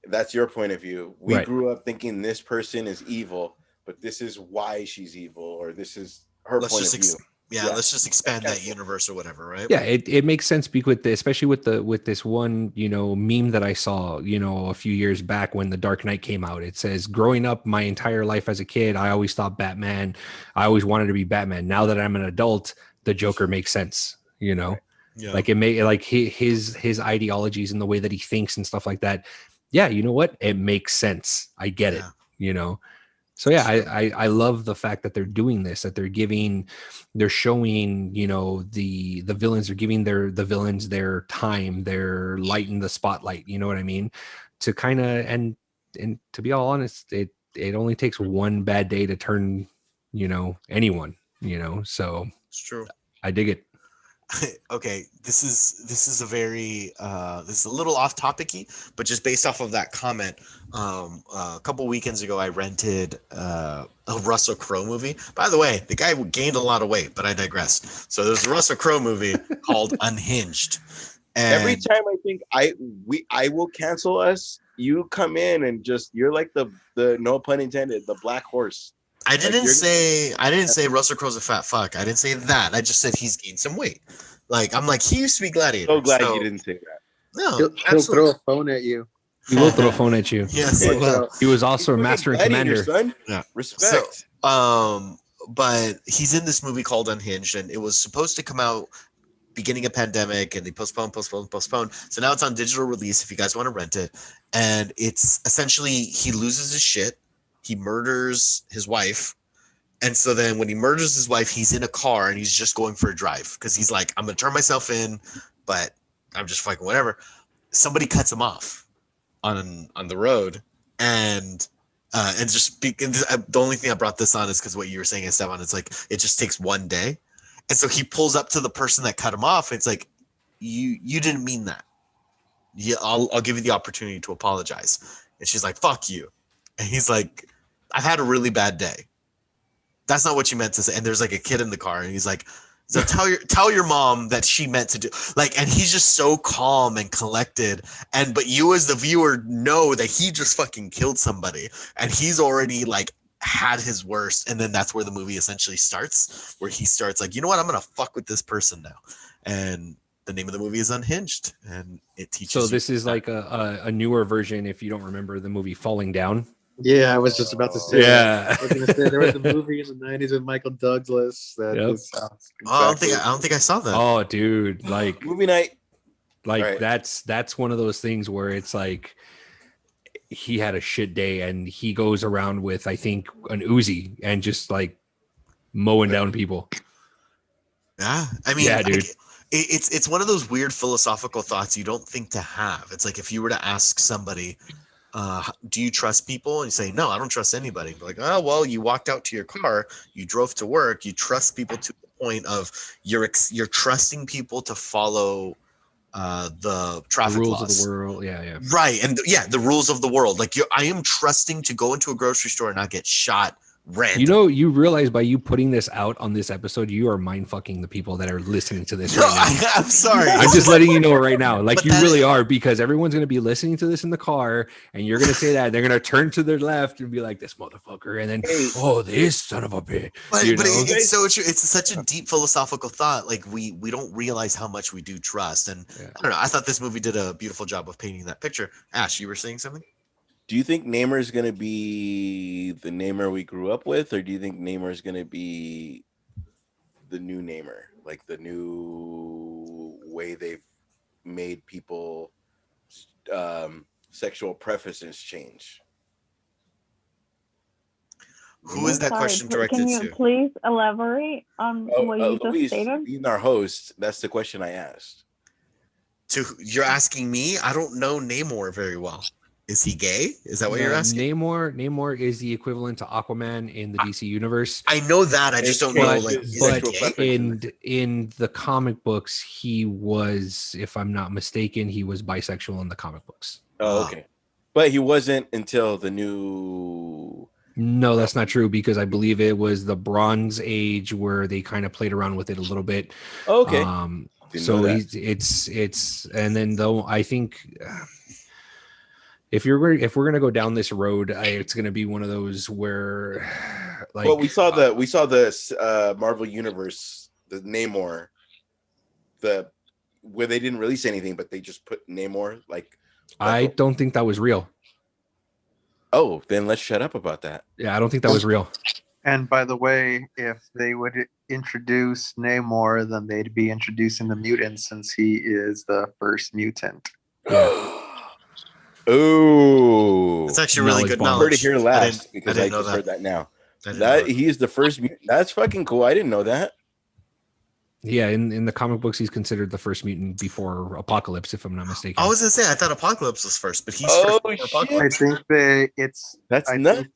That's your point of view. We grew up thinking this person is evil, but this is why she's evil, or this is her point of view. Let's just expand that universe or whatever, right? Yeah, it makes sense with especially with this one, you know, meme that I saw, you know, a few years back when The Dark Knight came out. It says, growing up my entire life as a kid, I always thought Batman. I always wanted to be Batman. Now that I'm an adult, the Joker makes sense, you know. Yeah. Like it may like his ideologies and the way that he thinks and stuff like that. Yeah, you know what? It makes sense. I get it, you know. So yeah, I love the fact that they're doing this, that they're showing, you know, the villains, are giving the villains their time, they're lighting the spotlight, you know what I mean? To kind of, and to be all honest, it only takes one bad day to turn, you know, anyone, you know, so it's true. I dig it. Okay, this is a very this is a little off topicy, but just based off of that comment, a couple weekends ago I rented a Russell Crowe movie. By the way, the guy gained a lot of weight, but I digress. So there's a Russell Crowe movie called Unhinged. And every time I think I will cancel us, you come in and just, you're like the no pun intended, the black horse. I didn't say Russell Crowe's a fat fuck. I didn't say that. I just said he's gained some weight. Like, I'm like, he used to be Gladiator. So glad you didn't say that. No, he'll throw a phone at you. He will throw a phone at you. Yes, he will. He was also a master and commander. Son. Yeah, respect. So, but he's in this movie called Unhinged, and it was supposed to come out beginning of pandemic, and they postponed. So now it's on digital release if you guys want to rent it. And it's essentially, he loses his shit. He murders his wife. And so then when he murders his wife, he's in a car and he's just going for a drive because he's like, I'm going to turn myself in, but I'm just fucking whatever. Somebody cuts him off on the road. And the only thing I brought this on is because what you were saying, Esteban, it's like, it just takes one day. And so he pulls up to the person that cut him off. And it's like, you didn't mean that. Yeah, I'll give you the opportunity to apologize. And she's like, fuck you. And he's like, I've had a really bad day. That's not what you meant to say. And there's like a kid in the car, and he's like, so tell your mom that she meant to do, like, and he's just so calm and collected. But you as the viewer know that he just fucking killed somebody, and he's already like had his worst. And then that's where the movie essentially starts, where he starts like, you know what, I'm gonna fuck with this person now. And the name of the movie is Unhinged, and it teaches. So this is like a newer version, if you don't remember the movie Falling Down. Yeah, I was just about to say. Yeah, I was gonna say there was a movie in the '90s with Michael Douglas. That sounds exactly. I don't think I saw that. Oh, dude, like movie night. Like right. That's one of those things where it's like he had a shit day and he goes around with, I think, an Uzi and just like mowing down people. Yeah, I mean, yeah, dude. It's one of those weird philosophical thoughts you don't think to have. It's like if you were to ask somebody, do you trust people? And you say, no, I don't trust anybody. Like, oh, well, you walked out to your car, you drove to work, you trust people to the point of you're trusting people to follow the traffic rules laws of the world. Yeah. Right. And the rules of the world. Like I am trusting to go into a grocery store and not get shot. Random. You know, you realize by you putting this out on this episode, you are mind fucking the people that are listening to this right now. I'm sorry. I'm just letting you know right now. Like, you really are, because everyone's going to be listening to this in the car and you're going to say that. They're going to turn to their left and be like, this motherfucker. And then, oh, this son of a bitch. But it's so true. It's such a deep philosophical thought. Like, we don't realize how much we do trust. And I don't know. I thought this movie did a beautiful job of painting that picture. Ash, you were saying something? Do you think Neymar is going to be the Neymar we grew up with, or do you think Neymar is going to be the new Neymar, like the new way they've made people sexual preferences change? Who is that question directed to? Can you please elaborate on what you Luis, just stated? Being our host, that's the question I asked. You're asking me? I don't know Namor very well. Is he gay? Is that what you're asking? Namor is the equivalent to Aquaman in the DC universe. I know that. I just don't know. Like, his is sexual he gay? preference. in the comic books, he was, if I'm not mistaken, he was bisexual in the comic books. Oh, okay. But he wasn't until the new. No, that's not true because I believe it was the Bronze Age where they kind of played around with it a little bit. Oh, okay. Didn't know So that. it's and then though I think if we're gonna go down this road, it's gonna be one of those where like Well, we saw the Marvel Universe, the Namor, where they didn't release anything, but they just put Namor like. I don't think that was real. Oh, then let's shut up about that. Yeah, I don't think that was real. And by the way, if they would introduce Namor, then they'd be introducing the mutant since he is the first mutant. Oh, It's actually really good Knowledge bomb. I heard knowledge. it here last because I didn't know just that. heard that now. I didn't know That he's the first mutant. That's fucking cool. I didn't know that. Yeah, in the comic books, he's considered the first mutant before Apocalypse, if I'm not mistaken. I was gonna say I thought Apocalypse was first, but he's Oh, first before shit. I Apocalypse. think That's I nuts.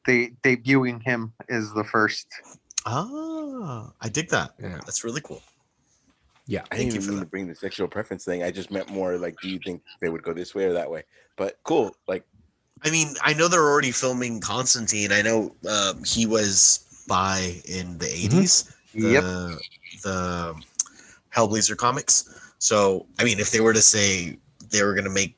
think debuting him is the first. Ah, I dig that. Yeah. That's really cool. Yeah. I Thank didn't you even for mean that. to bring the sexual preference thing. I just meant more like, do you think they would go this way or that way? But cool. Like, I mean, I know they're already filming Constantine. I know he was bi in the 80s. Yep. The Hellblazer comics. So, I mean, if they were to say they were going to make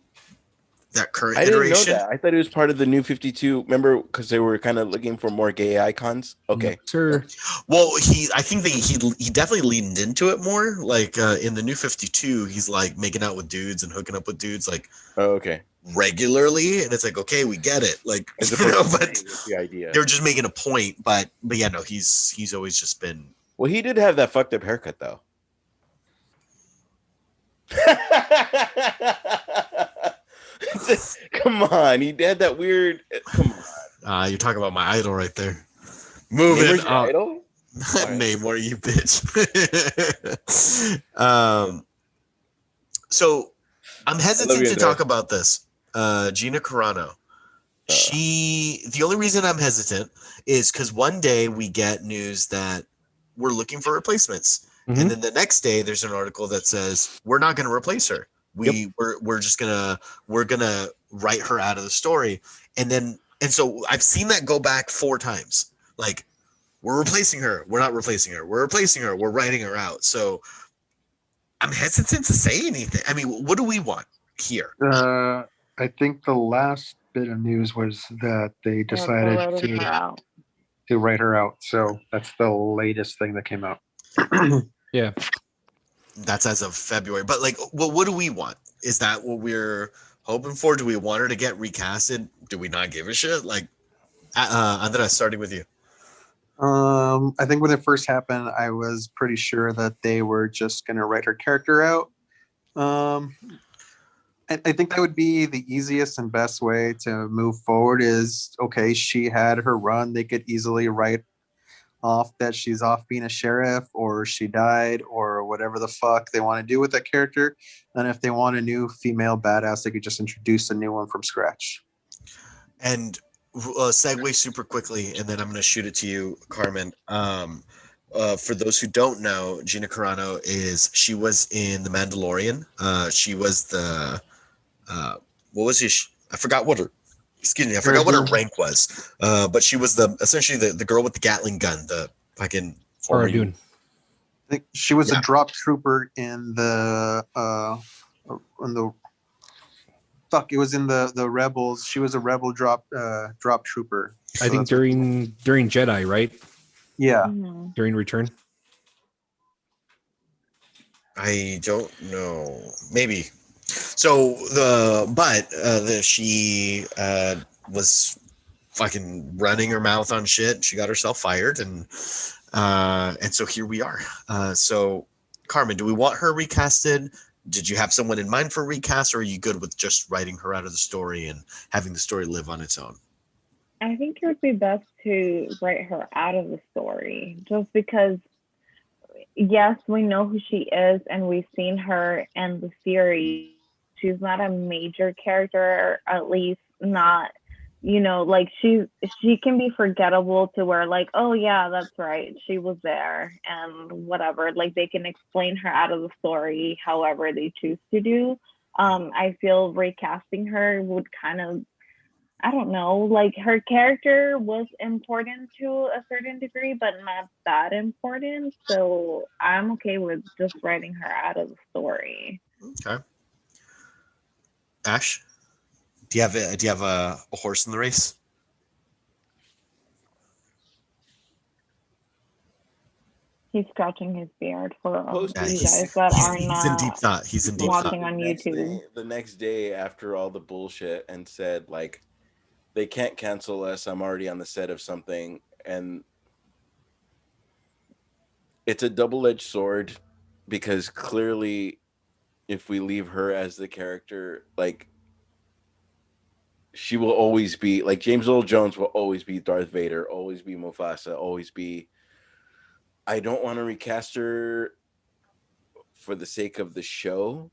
that current I didn't know iteration, that. I thought it was part of the new 52. Remember, because they were kind of looking for more gay icons. Okay. No, sir. well, I think he definitely leaned into it more. Like in the new 52, he's like making out with dudes and hooking up with dudes like Oh, okay. regularly, and it's like, okay, we get it. Like, As you opposed know, to but saying it's the idea. they're just making a point. But yeah, no, he's always just been. Well, he did have that fucked up haircut, though. Come on, he had that weird. Come on, You're talking about my idol right there. Moving Namor's your up. idol? Namor, you bitch. So I'm hesitant you, to talk about this. Gina Carano. The only reason I'm hesitant is because one day we get news that we're looking for replacements. Mhm. And then the next day there's an article that says we're not going to replace her. We're just gonna write her out of the story. And so I've seen that go back 4 times. Like, we're replacing her. We're not replacing her. We're replacing her. We're writing her out. So I'm hesitant to say anything. I mean, what do we want here? I think the last bit of news was that they decided to write her out. So that's the latest thing that came out. Yeah. That's as of February. But like, well, what do we want? Is that what we're hoping for? Do we want her to get recasted? Do we not give a shit? Like, Andres, starting with you. I think when it first happened, I was pretty sure that they were just going to write her character out. I think that would be the easiest and best way to move forward is, okay, she had her run. They could easily write off that she's off being a sheriff or she died or whatever the fuck they want to do with that character. And if they want a new female badass, they could just introduce a new one from scratch. And segue super quickly, and then I'm going to shoot it to you, Carmen. For those who don't know, Gina Carano she was in The Mandalorian. She was the what was she? I forgot what her. Excuse me, I forgot what her rank was. But she was essentially the girl with the Gatling gun, the fucking. Cara Dune. I think she was a drop trooper in the fuck. It was in the Rebels. She was a rebel drop trooper. I think during Jedi, right? Yeah. Mhm. During Return. I don't know. Maybe. So she was fucking running her mouth on shit. She got herself fired, and so here we are. So Carmen, do we want her recasted? Did you have someone in mind for recast, or are you good with just writing her out of the story and having the story live on its own? I think it would be best to write her out of the story, just because, yes, we know who she is and we've seen her in the series, she's not a major character, at least not, like she can be forgettable to where like, oh yeah, that's right, she was there and whatever. Like they can explain her out of the story however they choose to do. I feel recasting her would kind of, I don't know, like her character was important to a certain degree, but not that important. So I'm okay with just writing her out of the story. Okay. Ash, do you have a horse in the race? He's scratching his beard for Post- you He's, guys that are he's in deep not thought. He's in deep Posted thought. watching on YouTube. the next day after all the bullshit and said like they can't cancel us. I'm already on the set of something, and it's a double-edged sword because clearly, if we leave her as the character, like she will always be like James Earl Jones will always be Darth Vader, always be Mufasa, always be. I don't want to recast her for the sake of the show,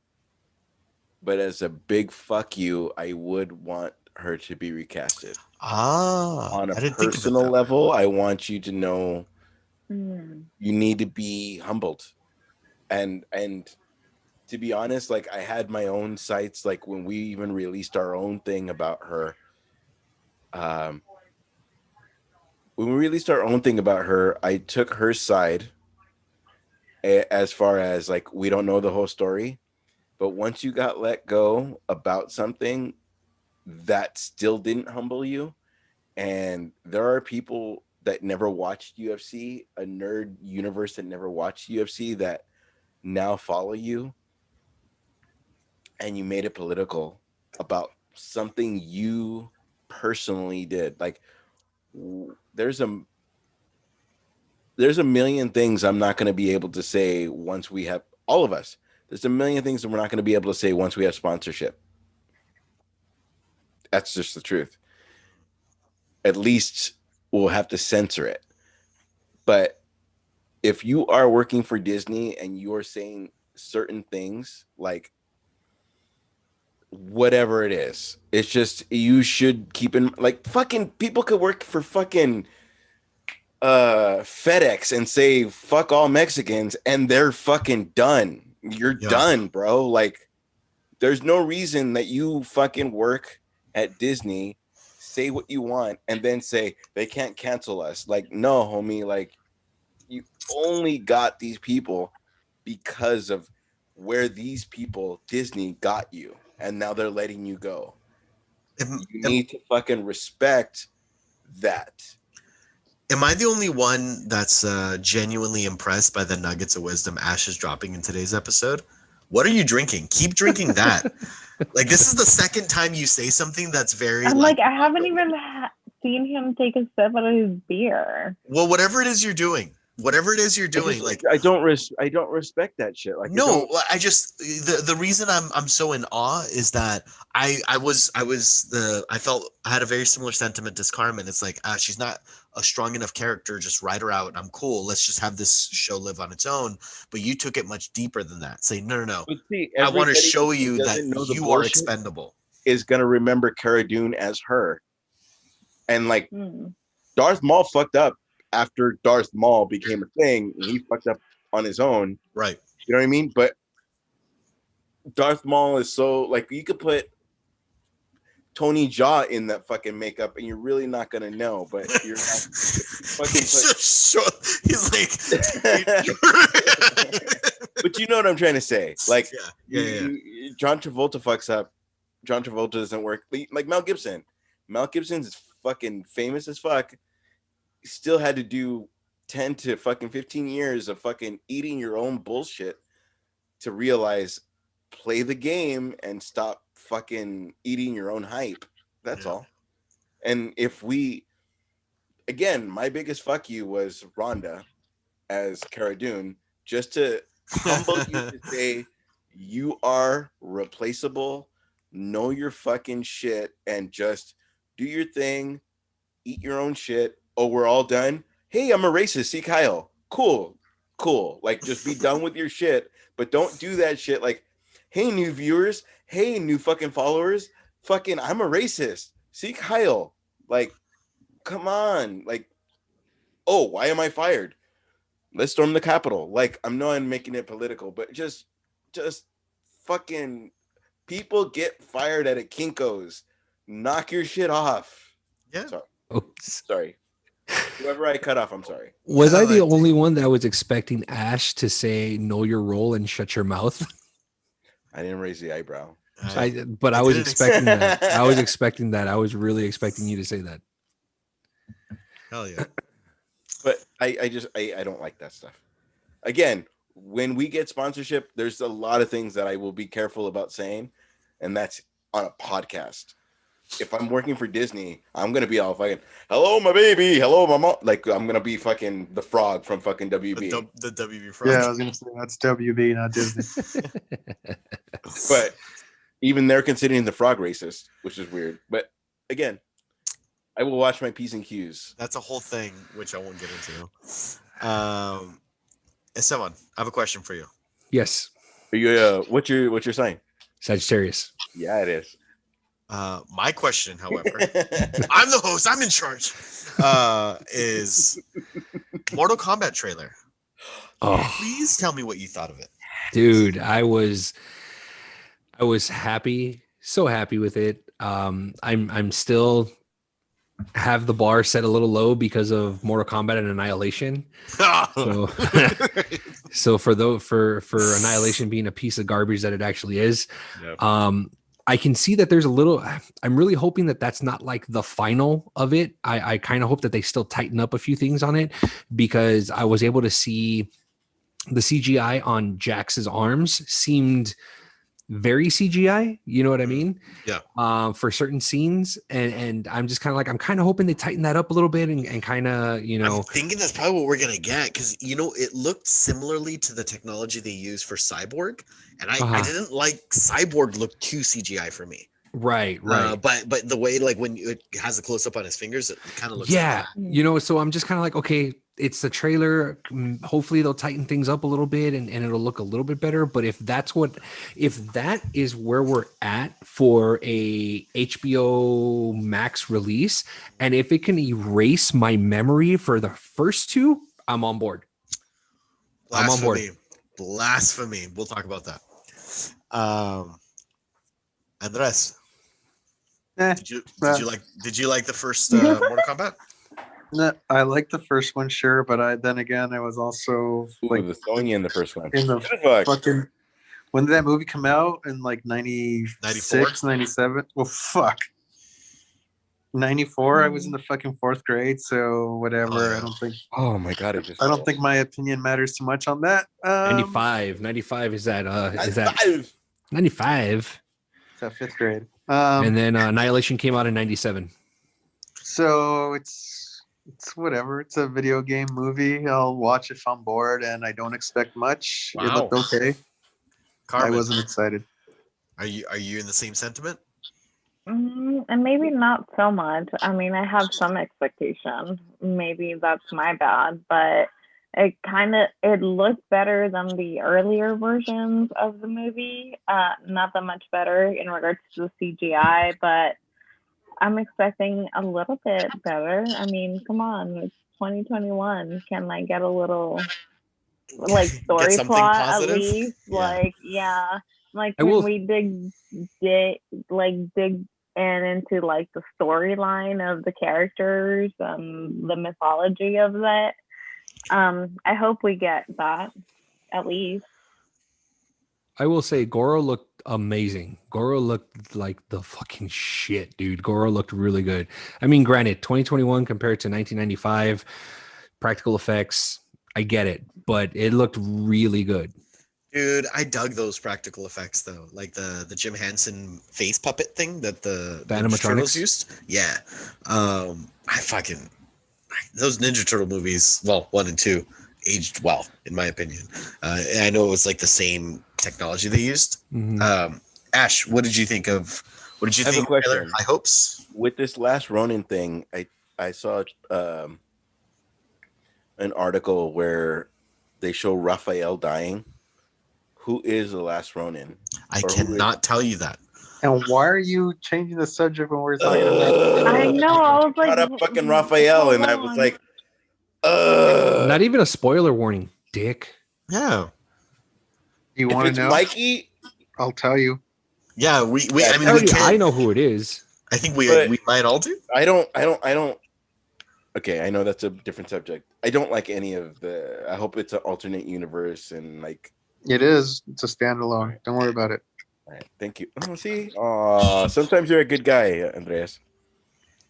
but as a big fuck you, I would want her to be recasted. On a I didn't think of it personal that way. level, I want you to know Mm. you need to be humbled. And to be honest, like I had my own sites, like when we even released our own thing about her. When we released our own thing about her, I took her side as far as like we don't know the whole story. But once you got let go about something, that still didn't humble you. And there are people that never watched UFC, a nerd universe that never watched UFC that now follow you, and you made it political about something you personally did. Like there's a million things I'm not going to be able to say once we have all of us. There's a million things that we're not going to be able to say once we have sponsorship. That's just the truth. At least we'll have to censor it. But if you are working for Disney and you're saying certain things, like whatever it is, it's just you should keep in like fucking people could work for fucking FedEx and say fuck all Mexicans and they're fucking done. You're done, bro. Like there's no reason that you fucking work at Disney, say what you want, and then say they can't cancel us. Like, no, homie, like you only got these people because of where these people, Disney, got you. And now they're letting you go. You need to fucking respect that. Am I the only one that's genuinely impressed by the nuggets of wisdom Ash is dropping in today's episode? What are you drinking? Keep drinking that. Like this is the second time you say something that's very. I'm like I haven't even seen him take a sip out of his beer. Well, whatever it is you're doing, I don't respect that shit. Like no, I just the reason I'm so in awe is that I felt I had a very similar sentiment as Carmen. It's like she's not a strong enough character, just write her out. I'm cool. Let's just have this show live on its own. But you took it much deeper than that. Say no. But see, I want to show you that you are expendable. Is gonna remember Cara Dune as her, and like Darth Maul fucked up after Darth Maul became a thing. He fucked up on his own, right? You know what I mean? But Darth Maul is so like you could put Tony Jaa in that fucking makeup, and you're really not gonna know. But you're not fucking. He's like, but you know what I'm trying to say. Like, yeah. John Travolta fucks up. John Travolta doesn't work. Like Mel Gibson. Mel Gibson's fucking famous as fuck. Still had to do 10 to fucking 15 years of fucking eating your own bullshit to realize play the game and stop fucking eating your own hype. That's all. And if we, again, my biggest fuck you was Rhonda as Cara Dune, just to humble you to say you are replaceable, know your fucking shit, and just do your thing, eat your own shit. Oh, we're all done. Hey, I'm a racist. See Kyle. Cool. Like, just be done with your shit, but don't do that shit. Like, hey, new viewers, hey, new fucking followers, fucking, I'm a racist. See Kyle, like, come on, like, oh, why am I fired? Let's storm the Capitol. Like, I'm not making it political, but just fucking people get fired at a Kinko's. Knock your shit off. Yeah. Sorry. Whoever I cut off, I'm sorry. Was Yeah, I the like- only one that was expecting Ash to say "know your role" and shut your mouth? I didn't raise the eyebrow. I I was didn't expecting that. I was expecting that. I was really expecting you to say that. Hell yeah. But I just don't like that stuff. Again, when we get sponsorship, there's a lot of things that I will be careful about saying, and that's on a podcast. If I'm working for Disney, I'm gonna be all fucking, hello, my baby, hello, my mom. Like, I'm gonna be fucking the frog from fucking WB. The WB frog. Yeah, I was gonna say that's WB, not Disney. But even they're considering the frog racist, which is weird. But again, I will watch my P's and Q's. That's a whole thing, which I won't get into. Esteban, I have a question for you. Yes, Are you, what's your sign? Sagittarius. Yeah, it is. My question, however, I'm the host, I'm in charge, is Mortal Kombat trailer. Oh, Please tell me what you thought of it. dude, I was happy, so happy with it. I'm still have the bar set a little low because of Mortal Kombat and Annihilation. So, so for Annihilation being a piece of garbage that it actually is, I can see that there's a little. I'm really hoping that that's not like the final of it. I kind of hope that they still tighten up a few things on it, because I was able to see the CGI on Jax's arms seemed very CGI. You know what I mean? Yeah. For certain scenes, and I'm just kind of like, I'm kind of hoping they tighten that up a little bit and kind of, you know. I'm thinking that's probably what we're gonna get, because it looked similarly to the technology they used for Cyborg, and I didn't like Cyborg looked too CGI for me. Right. But the way, like, when it has a close up on his fingers, it kind of looks yeah, like you know. So I'm just kind of like, okay, it's the trailer. Hopefully they'll tighten things up a little bit and it'll look a little bit better. But if that is where we're at for a HBO Max release, and if it can erase my memory for the first two, I'm on board. I'm on board. Blasphemy. We'll talk about that. Andres, did you like the first Mortal Kombat? No, I like the first one, sure, but I was also like the Sonya in the first one. in the fucking, when did that movie come out? In like 96, 97? Well, fuck. 94, I was in the fucking 4th grade, so whatever. Oh, yeah. I don't think. Oh my god! I don't think my opinion matters too much on that. 95 is that 95? It's that 5th grade. And then Annihilation came out in 97. So it's whatever. It's a video game movie. I'll watch if I'm bored, and I don't expect much. It looked okay. Carmen, I wasn't excited. Are you in the same sentiment? And maybe not so much. I mean, I have some expectation. Maybe that's my bad, but it looked better than the earlier versions of the movie. Not that much better in regards to the CGI, but I'm expecting a little bit better. I mean, come on, it's 2021. Can I get a little like story plot positive? At least? Yeah. Like, yeah. Like, can we dig in into like the storyline of the characters, the mythology of that? I hope we get that at least. I will say Goro looked amazing. Goro looked like the fucking shit, dude. Goro looked really good. I mean, granted, 2021 compared to 1995, practical effects, I get it, but it looked really good. Dude, I dug those practical effects though, like the Jim Henson face puppet thing that the animatronics Turtles used. Yeah, those Ninja Turtle movies, well, 1 and 2, aged well, in my opinion. I know it was like the same technology they used. Mm-hmm. Ash, what did you think of? What did you think? High hopes with this last Ronin thing. I saw an article where they show Raphael dying, who is the last Ronin? I Or who is- cannot tell you that. And why are you changing the subject when we're talking about? I know. I was like, brought up fucking Raphael, hold and I was on. like, Not even a spoiler warning, dick. Yeah. You if want it's to know? Mikey, I'll tell you. Yeah, I mean, we I can. know who it is. I think But- we might all do. I don't. Okay, I know that's a different subject. I don't like any of the. I hope it's an alternate universe and like. It is. It's a standalone. Don't worry about it. All right, thank you. Oh, see, sometimes you're a good guy, Andreas.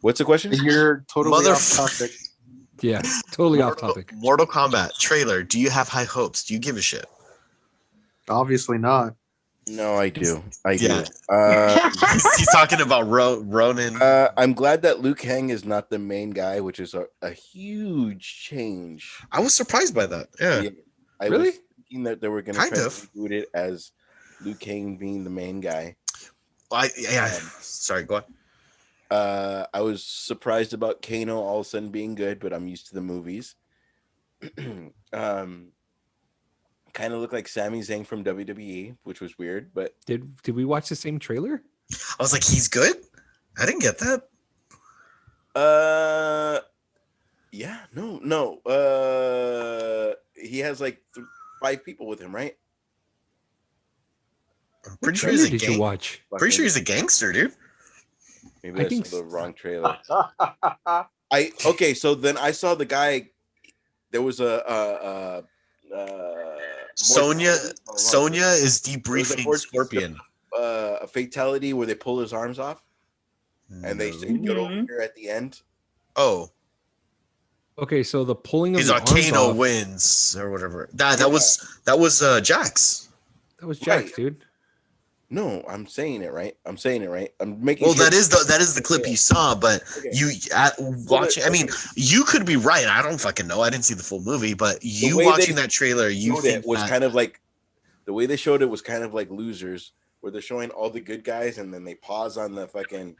What's the question? You're totally off Motherfucker. topic. Yeah, totally off topic. Mortal Kombat trailer. Do you have high hopes? Do you give a shit? Obviously not. No, I do. I Yeah. do. He's talking about Ronin. I'm glad that Liu Kang is not the main guy, which is a huge change. I was surprised by that. Yeah. I Really? was thinking that they were going to Kind try to of. reboot it as Liu Kang being the main guy. Yeah. Sorry, go on. I was surprised about Kano all of a sudden being good, but I'm used to the movies. Kind of looked like Sami Zayn from WWE, which was weird, but Did we watch the same trailer? I was like, he's good? I didn't get that. yeah, no. He has like 5 people with him, right? I'm pretty sure What he's trailer a did you watch? Pretty sure he's a gangster, dude. Maybe I that's think the wrong trailer. Okay, so then I saw the guy. There was Sonya is There's a debriefing Scorpion. a fatality where they pull his arms off and they say get over Mhm. here at the end. Oh, Okay, so the pulling of he's the a arms Kano off, wins or whatever. That was Jax. that was Jax, Right. dude. No, I'm saying it right. I'm making. Well, sure. that is the clip you saw, but Okay. you watching. I mean, you could be right. I don't fucking know. I didn't see the full movie, but you way watching they that trailer, you showed think it was that, kind of like the way they showed it was kind of like Losers, where they're showing all the good guys and then they pause on the fucking.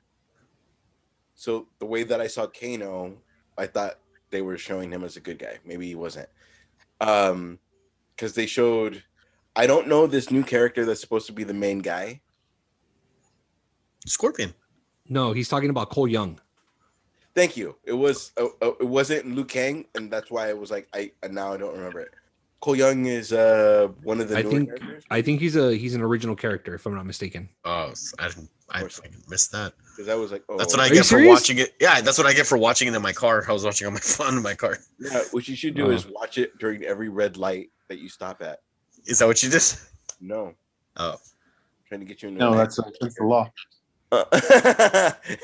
So the way that I saw Kano, I thought they were showing him as a good guy. Maybe he wasn't, because they showed. I don't know this new character that's supposed to be the main guy. Scorpion. No, he's talking about Cole Young. Thank you. It wasn't Liu Kang, and that's why I was like, now I don't remember it. Cole Young is one of the newer characters. I think he's an original character, if I'm not mistaken. Oh, I fucking missed that. Because I was like, oh, That's what I Are you get for serious? watching it. Yeah, that's what I get for watching it in my car. I was watching on my phone in my car. yeah. What you should do is watch it during every red light that you stop at. Is that what you did? No, Oh, trying to get you into No, an that's against the law.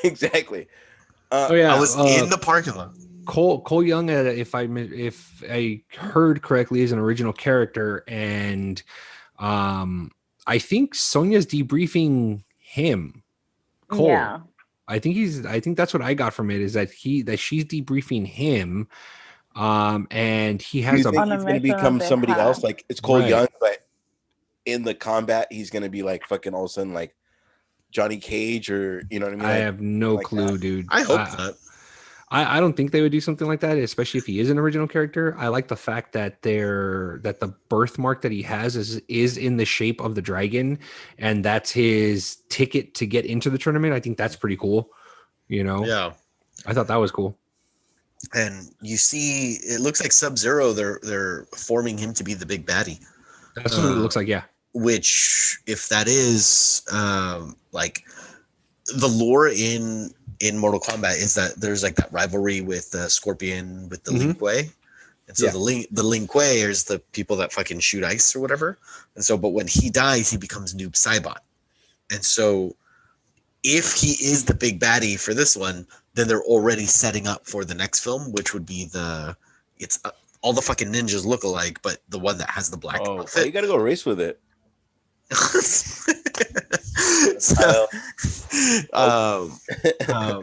exactly. Oh yeah, I was in the parking lot. Cole Young, if I heard correctly, is an original character, and I think Sonya's debriefing him. Cole. Yeah. I think that's what I got from it, is that she's debriefing him, and he Do has you think a On a he's going to mission become that they somebody have. else? Like it's Cole Right. Young, but in the combat, he's going to be like fucking all of a sudden like Johnny Cage, or you know what I mean? I Like, have no like clue, that. dude. I hope not. I don't think they would do something like that, especially if he is an original character. I like the fact that the birthmark that he has is in the shape of the dragon, and that's his ticket to get into the tournament. I think that's pretty cool. You know, Yeah. I thought that was cool. And you see, it looks like Sub-Zero. They're forming him to be the big baddie. That's what it looks like. Yeah, Which, if that is like the lore in Mortal Kombat, is that there's like that rivalry with Scorpion with the Lin Kuei, and so Yeah. the Lin Kuei is the people that fucking shoot ice or whatever. And so, but when he dies, he becomes Noob Saibot. And so, if he is the big baddie for this one, then they're already setting up for the next film, which would be all the fucking ninjas look alike, but the one that has the black oh, outfit. you got to go race with it. So,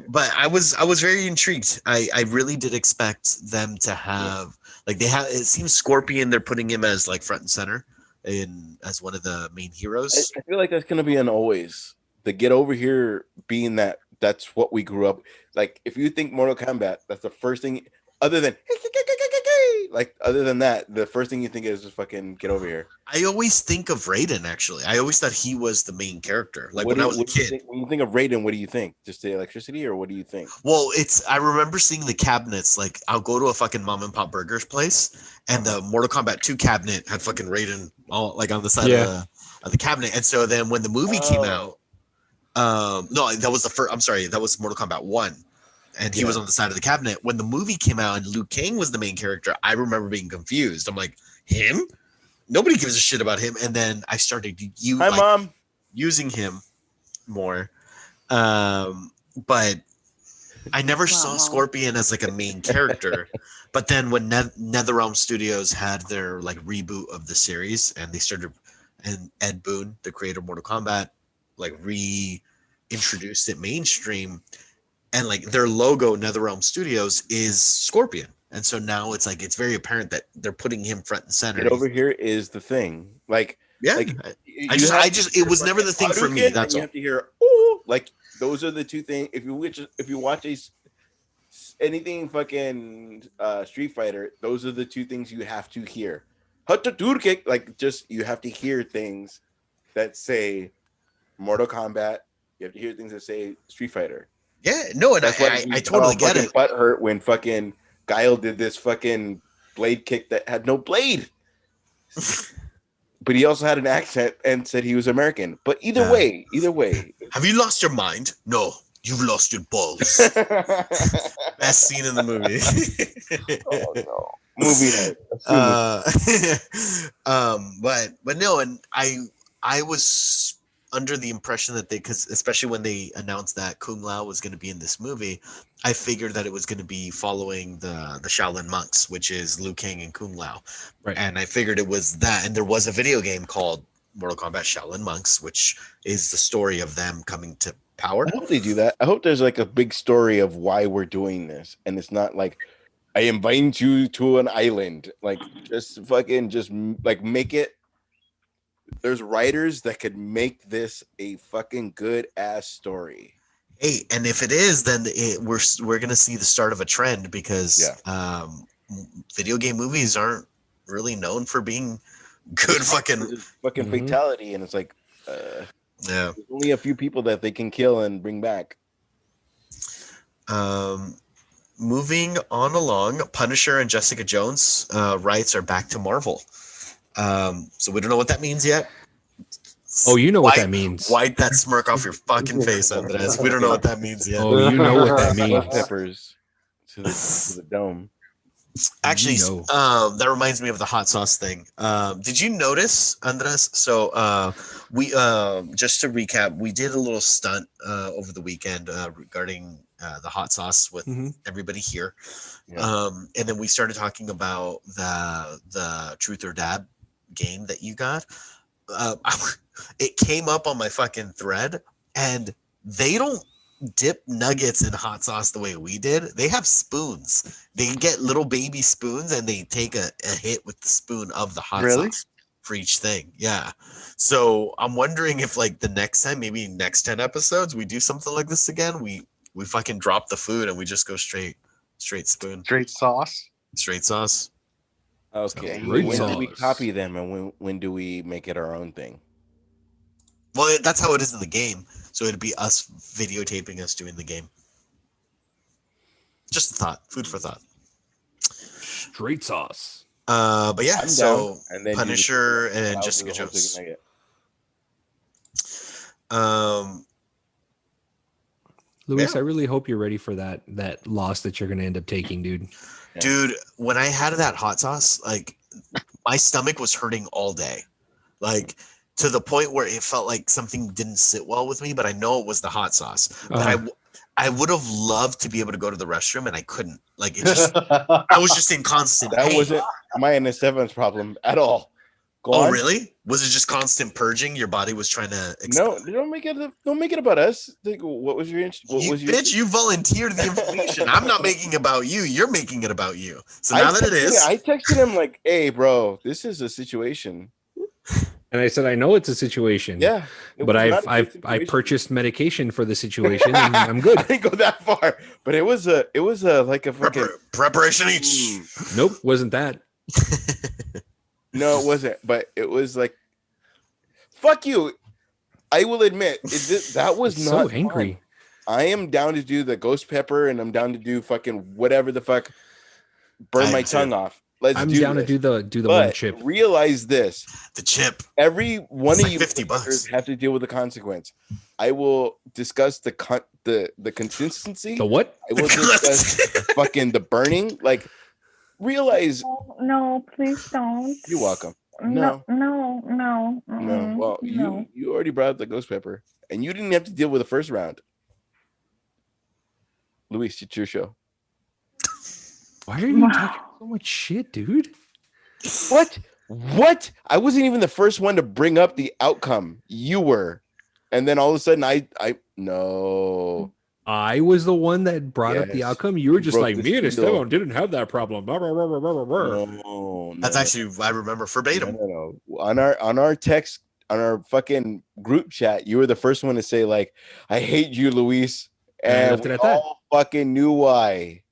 but I was very intrigued. I really did expect them to have like they have. It seems Scorpion, they're putting him as like front and center as one of the main heroes. I feel like that's going to be an always. The get over here being that's what we grew up. Like if you think Mortal Kombat, that's the first thing other than really? Like, other than that, the first thing you think is just fucking get over here. I always think of Raiden. Actually, I always thought he was the main character. Like when I was a kid. When you think of Raiden, what do you think? Just the electricity, or what do you think? Well, I remember seeing the cabinets. Like I'll go to a fucking mom and pop burgers place, and the Mortal Kombat 2 cabinet had fucking Raiden all like on the side of the cabinet. And so then when the movie came out, no, that was the first. I'm sorry, that was Mortal Kombat 1. And he was on the side of the cabinet. When the movie came out and Liu Kang was the main character, I remember being confused. I'm like, him? Nobody gives a shit about him. And then I started using him more. But I never saw Scorpion as like a main character. But then when NetherRealm Studios had their like reboot of the series, and they started, and Ed Boon, the creator of Mortal Kombat, like reintroduced it mainstream. And like their logo, NetherRealm Studios, is Scorpion. And so now it's like, it's very apparent that they're putting him front and center. Get over here is the thing. Like, yeah, like, it was never the thing for me. That's all. You have to hear, oh, like those are the two things. If you watch anything fucking Street Fighter, those are the two things you have to hear. Like, just, you have to hear things that say Mortal Kombat. You have to hear things that say Street Fighter. Yeah, no, and I totally get it. Butt hurt when fucking Guile did this fucking blade kick that had no blade. But he also had an accent and said he was American. But either way. Have you lost your mind? No, you've lost your balls. Best scene in the movie. Oh no. Movie night. But no, and I was under the impression that because especially when they announced that Kung Lao was going to be in this movie, I figured that it was going to be following the Shaolin monks, which is Liu Kang and Kung Lao. Right. And I figured it was that. And there was a video game called Mortal Kombat Shaolin Monks, which is the story of them coming to power. I hope they do that. I hope there's like a big story of why we're doing this. And it's not like, I invite you to an island. Like, just like make it. There's writers that could make this a fucking good ass story. Hey, and if it is, then we're gonna see the start of a trend, because video game movies aren't really known for being good fucking fatality, and it's like there's only a few people that they can kill and bring back. Moving on along, Punisher and Jessica Jones rights are back to Marvel. So we don't know what that means yet. Oh, you know what that means. Wipe that smirk off your fucking face, Andres. We don't know what that means yet. Oh, you know what that means. Peppers to the dome. Actually, that reminds me of the hot sauce thing. Did you notice, Andres? So we just to recap, we did a little stunt over the weekend regarding the hot sauce with everybody here. Yeah. And then we started talking about the Truth or Dab game that you got. It came up on my fucking thread, and they don't dip nuggets in hot sauce the way we did. They have spoons. They get little baby spoons, and they take a hit with the spoon of the hot sauce for each thing. Yeah. So I'm wondering if like the next time, maybe next 10 episodes, we do something like this again. We fucking drop the food and we just go straight spoon. Straight sauce. Straight sauce. Okay. When do we copy them, and when do we make it our own thing? Well, that's how it is in the game. So it'd be us videotaping us doing the game. Just a thought. Food for thought. Straight sauce. But yeah, I'm so down. And Punisher and Jessica Jones. Luis, I really hope you're ready for that loss that you're going to end up taking, dude. Dude, when I had that hot sauce, like my stomach was hurting all day, like to the point where it felt like something didn't sit well with me. But I know it was the hot sauce. But I would have loved to be able to go to the restroom, and I couldn't. Like it just, I was just in constant pain. That wasn't my and Esteban's problem at all. Really? Was it just constant purging? Your body was trying to. No, don't make it about us. What was your bitch? You volunteered the information. I'm not making it about you. You're making it about you. So now that it is, I texted him like, "Hey, bro, this is a situation." And I said, I know it's a situation. Yeah, but I purchased medication for the situation, and I'm good. I didn't go that far, but it was a like a fucking preparation H. Nope, wasn't that. No, it wasn't. But it was like, fuck you. I will admit that was It's not so angry. fun. I am down to do the ghost pepper, and I'm down to do fucking whatever the fuck. Burn my tongue off. I'm down to do the one chip. Realize this: the chip. Every one of you $50 have to deal with the consequence. I will discuss the consistency. The what? I will discuss fucking the burning. Like, realize. No, please don't. You're welcome. No. Well, you already brought up the ghost pepper, and you didn't have to deal with the first round. Luis, it's your show. Why are you talking so much shit, dude? What? I wasn't even the first one to bring up the outcome. You were. And then all of a sudden no. I was the one that brought up the outcome. You were just like, me and Esteban didn't have that problem. No, that's actually, I remember verbatim. No. On our text, on our fucking group chat, you were the first one to say, like, I hate you, Luis. And we all fucking knew why.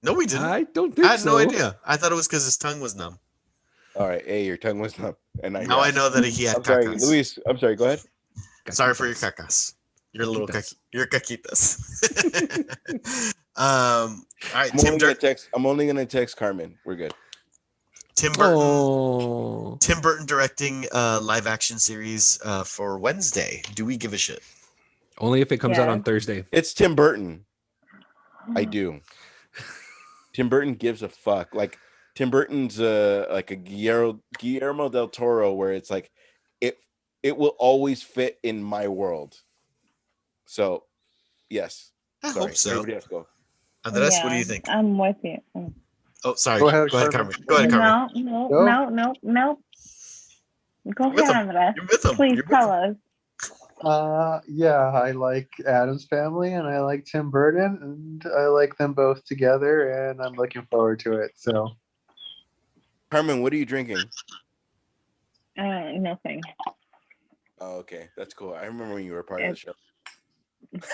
No, we didn't. I don't think so. I had no idea. I thought it was because his tongue was numb. All right. Hey, your tongue was numb. And now I know that he had cacas. Luis, I'm sorry. Go ahead. Sorry for your cacas. Your little your caquitas. All right. I'm only gonna text Carmen. We're good. Tim Burton directing a live action series for Wednesday. Do we give a shit? Only if it comes out on Thursday. It's Tim Burton. I do. Tim Burton gives a fuck. Like, Tim Burton's like a Guillermo del Toro, where it's like it will always fit in my world. So, yes. I hope so. Everybody else go. Andres, what do you think? I'm with you. Oh, sorry. Go ahead, Carmen. Go ahead, Carmen. No. Go ahead, Andres. You're with him. Please tell us. Yeah, I like Addams Family and I like Tim Burton, and I like them both together, and I'm looking forward to it. So, Carmen, what are you drinking? Nothing. Oh, okay, that's cool. I remember when you were part of the show.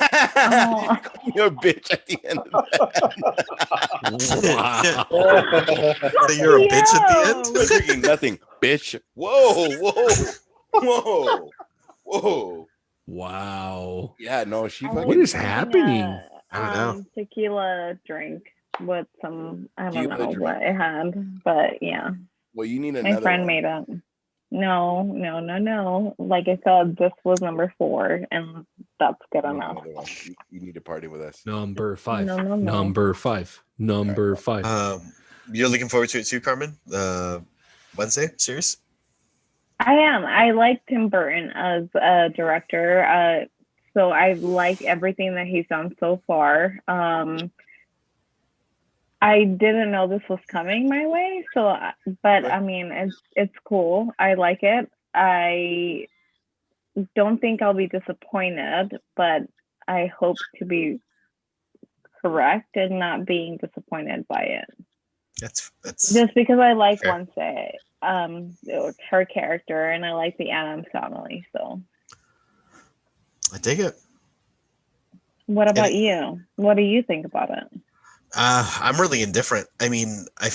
Oh. You're a bitch at the end of that. So you're a bitch at the end? I'm drinking nothing, bitch. Whoa. Wow. Yeah, no, she fucking. What is happening? I don't know. Tequila drink with some, I don't know what it had, but yeah. Well, you need another. My friend made it. No. Like I said, this was number 4, and that's good enough. You need to party with us. Number 5. No. Number 5. Number 5. You're looking forward to it too, Carmen? Wednesday series? I am. I like Tim Burton as a director. So I like everything that he's done so far. I didn't know this was coming my way, but I mean, it's cool. I like it. I don't think I'll be disappointed, but I hope to be correct in not being disappointed by it. That's just because I like Wednesday, her character, and I like the Addams Family. So I dig it. What about you? What do you think about it? I'm really indifferent. I mean, I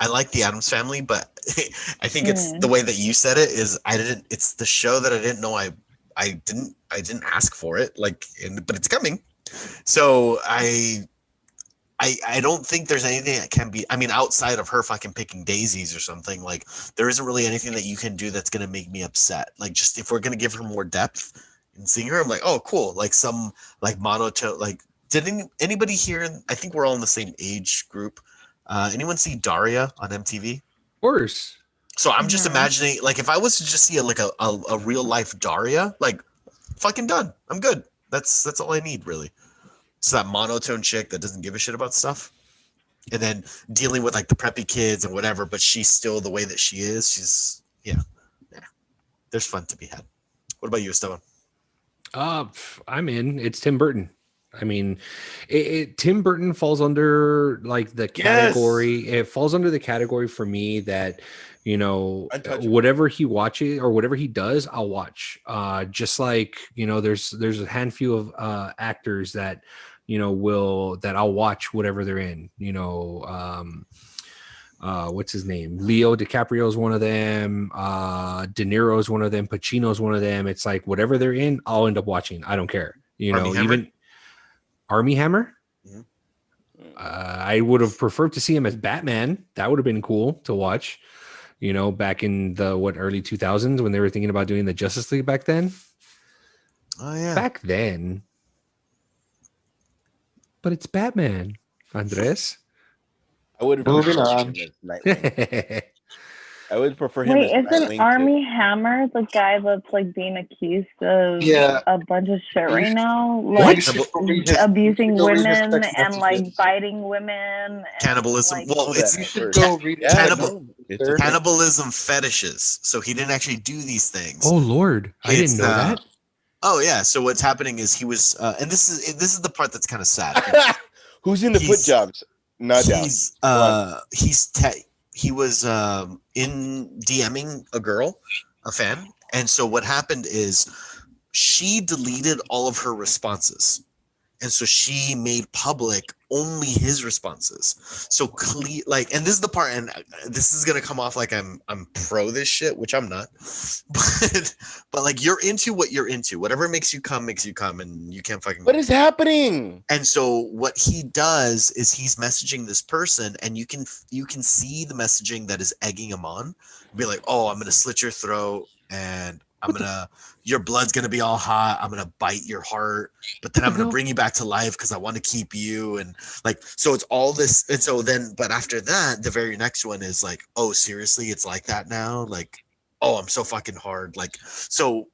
like the Addams Family, but I think it's the way that you said it is it's the show that I didn't know I didn't ask for it, but it's coming. So I don't think there's anything that can be, I mean, outside of her fucking picking daisies or something, like there isn't really anything that you can do that's going to make me upset. Like, just if we're going to give her more depth in seeing her, I'm like, oh, cool. Like some like monotone, like, did anybody here? I think we're all in the same age group. Anyone see Daria on MTV? Of course. So I'm just imagining, like, if I was to just see a real life Daria, like, fucking done. I'm good. That's all I need, really. So that monotone chick that doesn't give a shit about stuff, and then dealing with like the preppy kids and whatever, but she's still the way that she is. She's There's fun to be had. What about you, Esteban? I'm in. It's Tim Burton. I mean, Tim Burton falls under like the category. It falls under the category for me that You know, Untouchable. whatever he watches or whatever he does, I'll watch. Just like, you know, there's a handful of actors that, you know, that I'll watch whatever they're in. You know, what's his name? Leo DiCaprio is one of them. De Niro is one of them. Pacino's one of them. It's like whatever they're in, I'll end up watching. I don't care. You Army know, Hammer? even Army Hammer. Mhm. I would have preferred to see him as Batman. That would have been cool to watch. You know, back in the early 2000s when they were thinking about doing the Justice League back then. Oh yeah. Back then. But it's Batman, Andres. I would Moving prefer on. him as Nightwing. I would prefer him Wait, as isn't Nightwing. Army Hammer the guy that's like being accused of Yeah. a bunch of shit You right should- now? What? Like You abusing should go read his women text and like messages. biting women and Cannibalism. like, Well, Know it's that You at should first. go read his Yeah, text Cannibal- messages, it's sir. cannibalism fetishes. So he didn't actually do these things. Oh Lord, I It's, didn't know that. Oh yeah. So what's happening is he was, and this is the part that's kind of sad. Who's in the foot He's- jobs? Not down. He was in DMing a girl, a fan, and so what happened is she deleted all of her responses, and so she made public only his responses. So and this is the part, and this is gonna come off like I'm pro this shit, which I'm not, but like you're into what you're into. Whatever makes you come, and you can't fucking. What is happening? And so what he does is he's messaging this person, and you can see the messaging that is egging him on. Be like, oh, I'm gonna slit your throat, and your blood's gonna be all hot. I'm gonna bite your heart, but then I'm gonna bring you back to life because I want to keep you. And like, so it's all this. And so then, but after that, the very next one is like, oh, seriously, it's like that now. Like, oh, I'm so fucking hard. Like, so.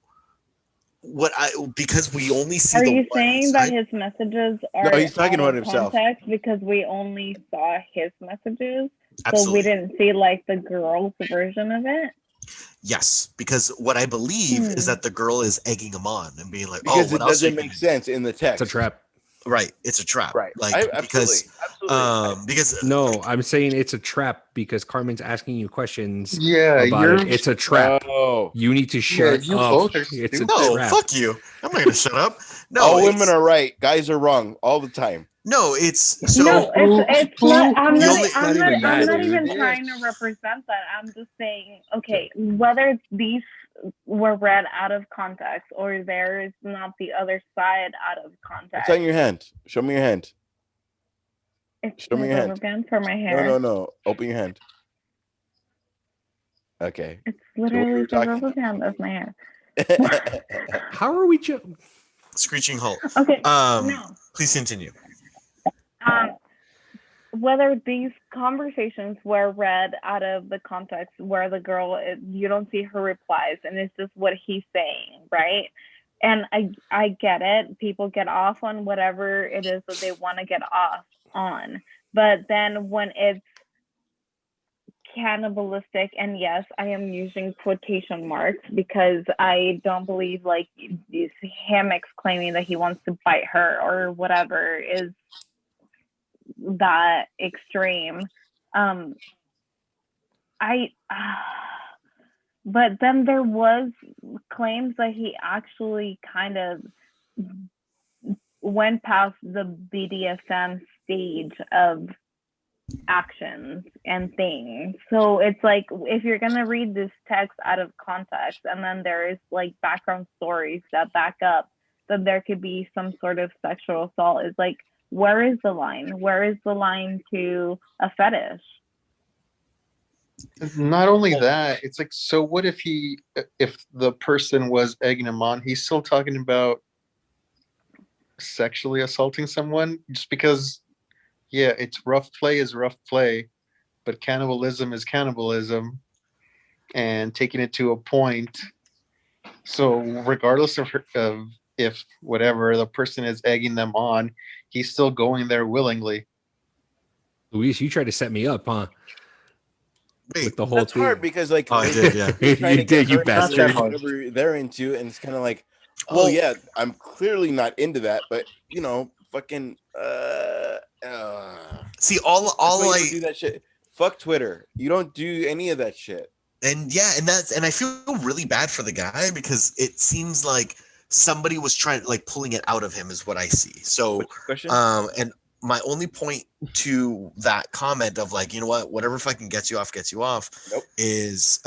Because we only see. are the you one saying side- that his messages are No, he's talking out about of himself. context because we only saw his messages, so Absolutely. we didn't see like the girl's version of it? Yes, because what I believe is that the girl is egging him on and being like, Because "Oh, what it else are doesn't you make gonna do?" sense in the text. It's a trap. Right, it's a trap. Right. Like Absolutely. because No, I'm saying it's a trap because Carmen's asking you questions Yeah, about it. It's a trap. Oh, You need to shut you up. both are It's a stupid. no, trap. fuck you. I'm not gonna shut up. No, all it's- women are right. Guys are wrong all the time. No, it's so. No, it's not. I'm The not. only- I'm Not not. even I'm that, not dude. even It trying is. to represent that. I'm just saying, okay, whether these were read out of context or there is not the other side out of context. What's on your hand? Show me your hand. It's show me my your hand. rubber band for my hair. No. Open your hand. Okay. It's what we literally were the talking rubber about. band of my hair. How are we? Screeching halt. Okay. No. No. Please continue. Whether these conversations were read out of the context where the girl, you don't see her replies and it's just what he's saying, right? And I get it. People get off on whatever it is that they want to get off on. But then when it's cannibalistic, and yes, I am using quotation marks because I don't believe like these hammocks claiming that he wants to bite her or whatever is that extreme. But then there was claims that he actually kind of went past the BDSM stage of actions and things. So it's like if you're gonna read this text out of context and then there is like background stories that back up that there could be some sort of sexual assault, it's like, where is the line? Where is the line to a fetish? Not only that, it's like, so what if the person was egging him on, he's still talking about sexually assaulting someone just because, yeah, it's rough play is rough play, but cannibalism is cannibalism and taking it to a point. So regardless of if whatever the person is egging them on, he's still going there willingly. Luis, you tried to set me up, huh? Wait, With the whole That's thing. hard because like Oh, I did, yeah. you're trying to You get did, you her into bastard. whatever they're into, and it's kind of like, oh Well- yeah, I'm clearly not into that, but you know, fucking See, all that's why you don't I do that shit. Fuck Twitter. You don't do any of that shit. And yeah, and I feel really bad for the guy because it seems like somebody was trying like pulling it out of him is what I see. So What's your question? and my only point to that comment of like, you know what, whatever fucking gets you off Nope. is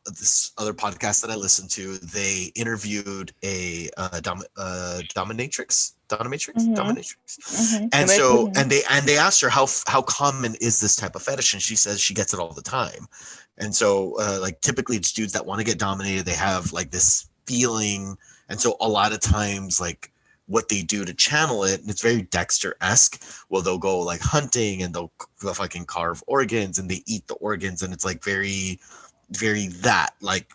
this other podcast that I listened to, they interviewed a dominatrix. And Can I so put? and they asked her how common is this type of fetish, and she says she gets it all the time. And so like typically it's dudes that want to get dominated, they have like this feeling, and so a lot of times like what they do to channel it, and it's very Dexter-esque. Well, they'll go like hunting and they'll fucking carve organs and they eat the organs, and it's like very, very that like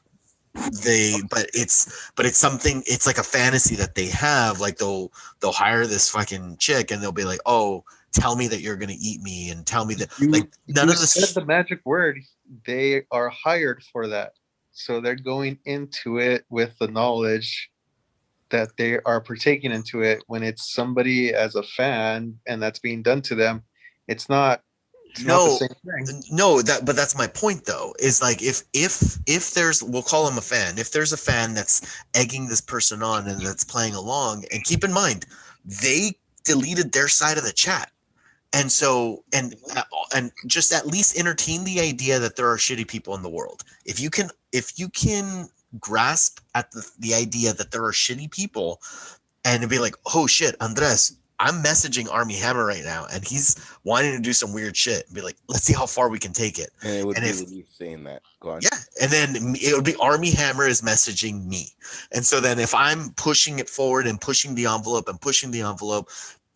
but it's something, it's like a fantasy that they have. Like they'll hire this fucking chick and they'll be like, oh, tell me that you're gonna eat me and tell me that like none You of this said the magic word. They are hired for that, so they're going into it with the knowledge that they are partaking into it. When it's somebody as a fan and that's being done to them, it's not the no same thing. no but that's my point though, is like if there's, we'll call him a fan, if there's a fan that's egging this person on and that's playing along, and keep in mind they deleted their side of the chat. And so and just at least entertain the idea that there are shitty people in the world. If you can grasp at the idea that there are shitty people, and to be like, oh shit, Andres, I'm messaging Army Hammer right now and he's wanting to do some weird shit, and be like, let's see how far we can take it. And it would And be if you saying that. Go on. yeah, and then it would be Army Hammer is messaging me. And so then if I'm pushing it forward and pushing the envelope and pushing the envelope,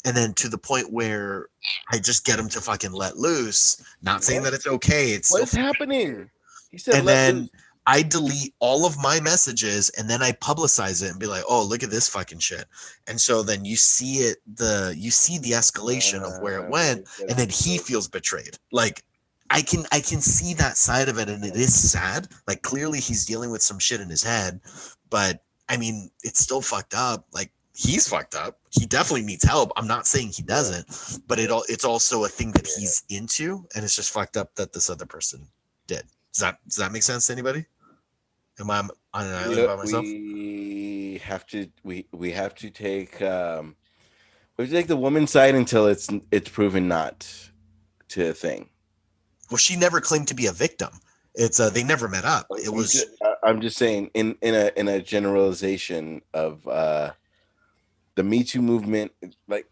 and then to the point where I just get him to fucking let loose, not saying that it's okay, it's What still is happening? He said, and let then loose. I delete all of my messages and then I publicize it and be like, oh, look at this fucking shit. And so then you see you see the escalation of where it went, and then he feels betrayed. Like I can see that side of it, and it is sad. Like clearly he's dealing with some shit in his head, but I mean, it's still fucked up. Like he's fucked up. He definitely needs help. I'm not saying he doesn't, but it's also a thing that he's into, and it's just fucked up that this other person did. Does that make sense to anybody? Am I on an island by myself? We have to we have to take we have to take the woman's side until it's proven not to a thing. Well, she never claimed to be a victim. It's they never met up. It was I'm just saying in a generalization of the Me Too movement, like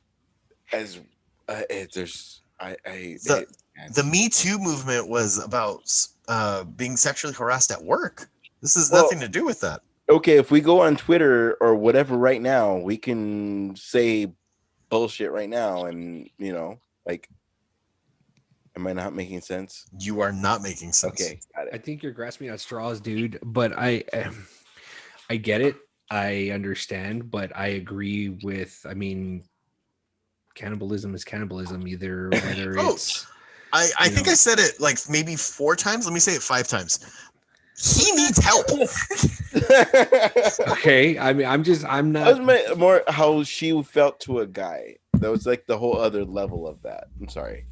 as there's the Me Too movement was about being sexually harassed at work. This has Well, nothing to do with that. okay, if we go on Twitter or whatever right now, we can say bullshit right now, and like, am I not making sense? You are not making sense. Okay, got I it. think you're grasping at straws, dude. But I get it. I understand, but I agree with. I mean, cannibalism is cannibalism. Either whether Oh, it's I think I said it like maybe 4 times. Let me say it 5 times. He needs help. okay. I mean, I'm That not. was more how she felt to a guy. That was like the whole other level of that. I'm sorry.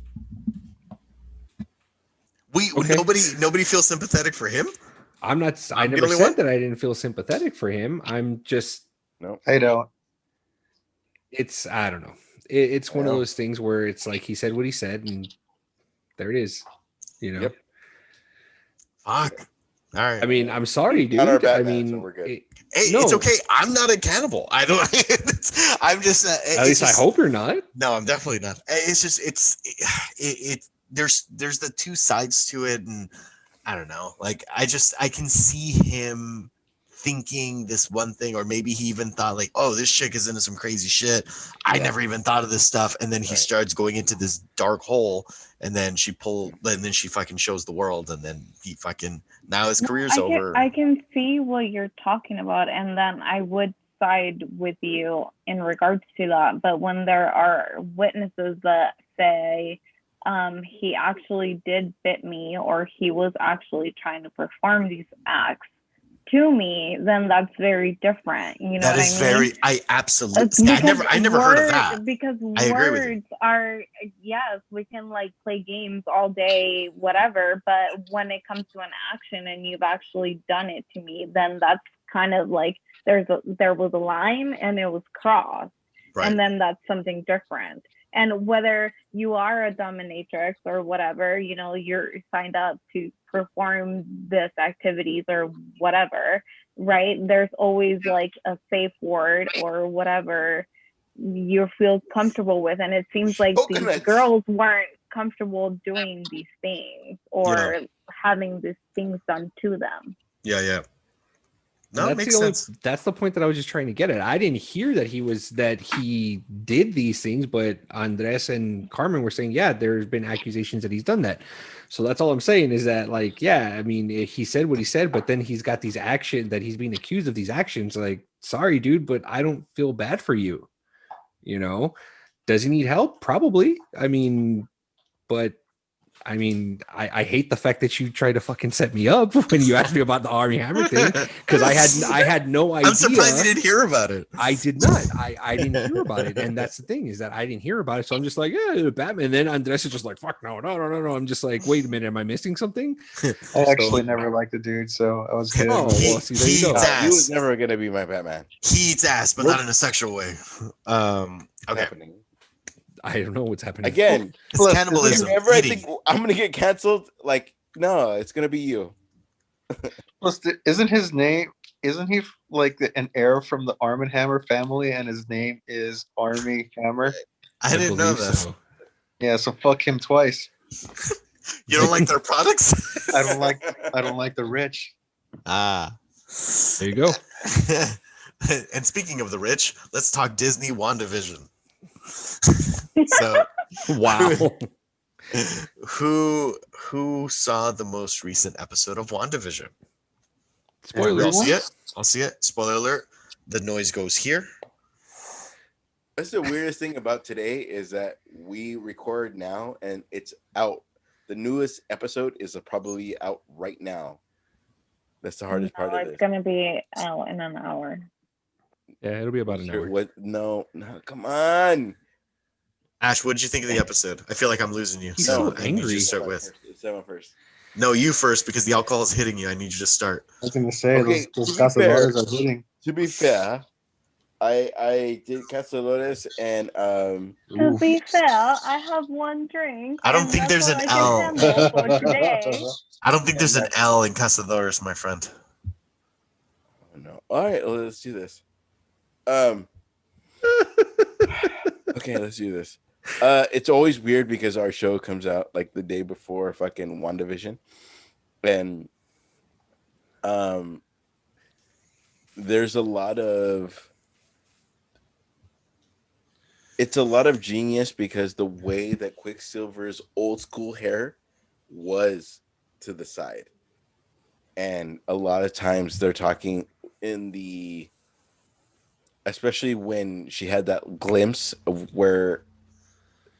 Okay. Nobody feels sympathetic for him. I'm not. I I'm the never only said one? that I didn't feel sympathetic for him. I'm just. No. I don't. It's. I don't know. It's one of Well. those things where it's like he said what he said, and there it is. You know. Yep. Fuck. All right. I mean, I'm sorry, He's not our dude. I Batman, so mean, we're good. Hey, no. it's okay. I'm not a cannibal. I don't. I'm just. At least I hope you're not. No, I'm definitely not. It's just. There's the two sides to it, and I don't know. Like I can see him thinking this one thing, or maybe he even thought like, oh, this chick is into some crazy shit. I never even thought of this stuff, and then he starts going into this dark hole, and then she fucking shows the world, and then he fucking now his career's over. I can see what you're talking about, and then I would side with you in regards to that. But when there are witnesses that say he actually did bit me, or he was actually trying to perform these acts, to me, then that's very different. You know That what is I mean? very. I absolutely. It's See, I because never heard of that. Because I agree with you. words are, yes, we can like play games all day, whatever. But when it comes to an action and you've actually done it to me, then that's kind of like there was a line and it was crossed, Right. and then that's something different. And whether you are a dominatrix or whatever, you know, you're signed up to perform this activities or whatever, right? There's always like a safe word or whatever you feel comfortable with. And it seems like these Coconuts. girls weren't comfortable doing these things or Yeah. having these things done to them. Yeah. Yeah. No, And it makes sense. That's the point that I was just trying to get at. I didn't hear that he did these things, but Andres and Carmen were saying, yeah, there's been accusations that he's done that. So that's all I'm saying is that, like, yeah, I mean, he said what he said, but then he's got these actions that he's being accused of these actions. Like, sorry, dude, but I don't feel bad for you. You know, does he need help? Probably. I mean, but I mean, I hate the fact that you tried to fucking set me up when you asked me about the Army Hammer thing, because I had no idea. I'm surprised you didn't hear about it. I did not. I didn't hear about it, and that's the thing is that I didn't hear about it. So I'm just like, yeah, Batman. And then Andres is just like, fuck no. I'm just like, wait a minute, am I missing something? I actually never liked the dude, so I was good. Oh, well, see, there you go. Eats ass. He was never gonna be my Batman. He eats ass, but not in a sexual way. Okay. Happening. I don't know what's happening Again, It's cannibalism. whenever I Eating. think I'm gonna get canceled, like, no, it's gonna be you. Plus, isn't his name? Isn't he like an heir from the Arm and Hammer family, and his name is Army Hammer? I didn't know believe that. so. Yeah, so fuck him twice. You don't like their products? I don't like the rich. Ah. There you go. And speaking of the rich, let's talk Disney WandaVision. So, Wow. who saw the most recent episode of WandaVision? Spoiler. I'll see it. I'll see it. Spoiler alert. The noise goes here. That's the weirdest thing about today is that we record now and it's out. The newest episode is probably out right now. That's the hardest part of It's this. gonna be out in an hour. Yeah, it'll be about an hour. What? No, come on. Ash, what did you think of the episode? I feel like I'm losing you. He's So so I need you angry. to start with. Seven first. No, you first because the alcohol is hitting you. I need you to start. I was gonna say Okay, those to be fair- cazadores are hitting. To be fair, I did Castalotes and To be fair, I have one drink. I don't and think that's there's all an I can L. handle for today. I don't think there's an L in Cazadores, my friend. oh, no. All right, let's do this. Okay, let's do this. It's always weird because our show comes out like the day before fucking WandaVision, and there's a lot of genius because the way that Quicksilver's old school hair was to the side, and a lot of times they're talking in the, especially when she had that glimpse of where,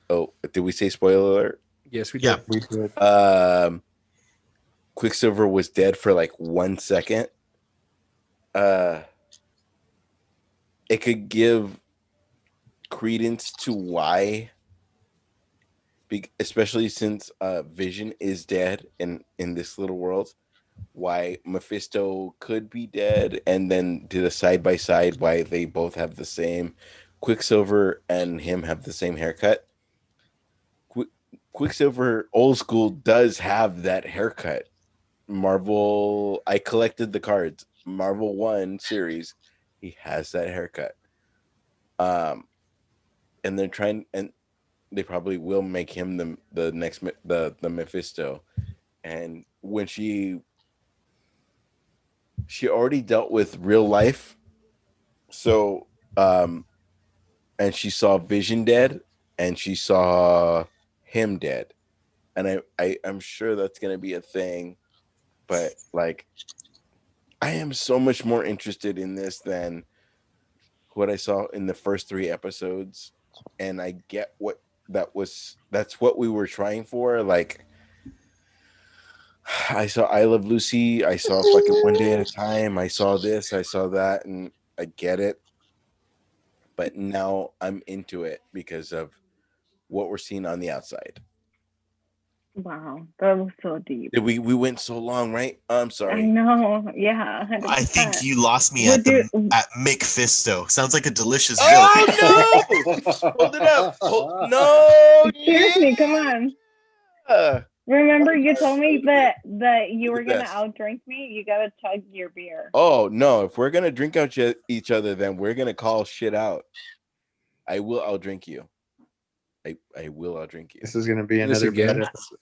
oh, did we say spoiler alert? Yes, we Yeah. did. We did. Quicksilver was dead for like 1 second. It could give credence to why, especially since Vision is dead in this little world, why Mephisto could be dead, and then did a side by side why they both have the same, Quicksilver and him have the same haircut. Quicksilver old school does have that haircut. Marvel, I collected the cards. Marvel 1 series, he has that haircut. And they're trying, and they probably will make him the next the Mephisto. And when she already dealt with real life, so and she saw Vision dead, and she saw him dead, and I'm sure that's gonna be a thing, but like, I am so much more interested in this than what I saw in the first 3 episodes, and I get what that's what we were trying for. Like, I saw I Love Lucy. I saw fucking One Day at a Time. I saw this. I saw that, and I get it. But now I'm into it because of what we're seeing on the outside. Wow, that was so deep. We went so long, right? I'm I sorry. know. Yeah, 100%. I think you lost me Would at you- at McFisto. Sounds like a delicious joke. Oh no! Hold it up. No. Seriously, come on. Yeah. Remember, I'm you sorry. told me that you You're were the gonna best. outdrink me. You gotta chug your beer. Oh no! If we're gonna drink out each other, then we're gonna call shit out. I will outdrink you. I will outdrink you. This is going to be Do this another again? bad episode.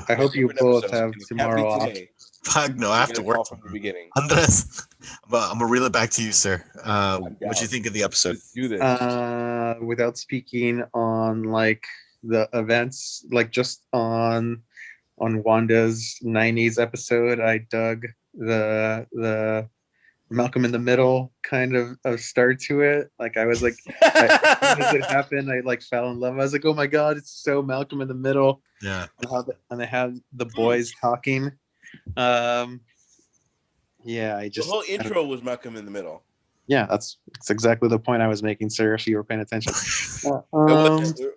I hope you Different both episode. have It can't be tomorrow off. today. Fuck no, I have You to gotta work call from the tomorrow. beginning. Andres, but I'm gonna reel it back to you, sir. I'm What'd you down. think of the episode? Let's do this. Without speaking on like the events, like just on Wanda's 90s episode, I dug the Malcolm in the Middle kind of start to it. Like I was like, as soon as it happened, I like fell in love. I was like, oh my god, it's so Malcolm in the Middle. Yeah. And they had the boys talking. Yeah, I The just whole intro was Malcolm in the Middle. yeah, that's exactly the point I was making, sir. If you were paying attention,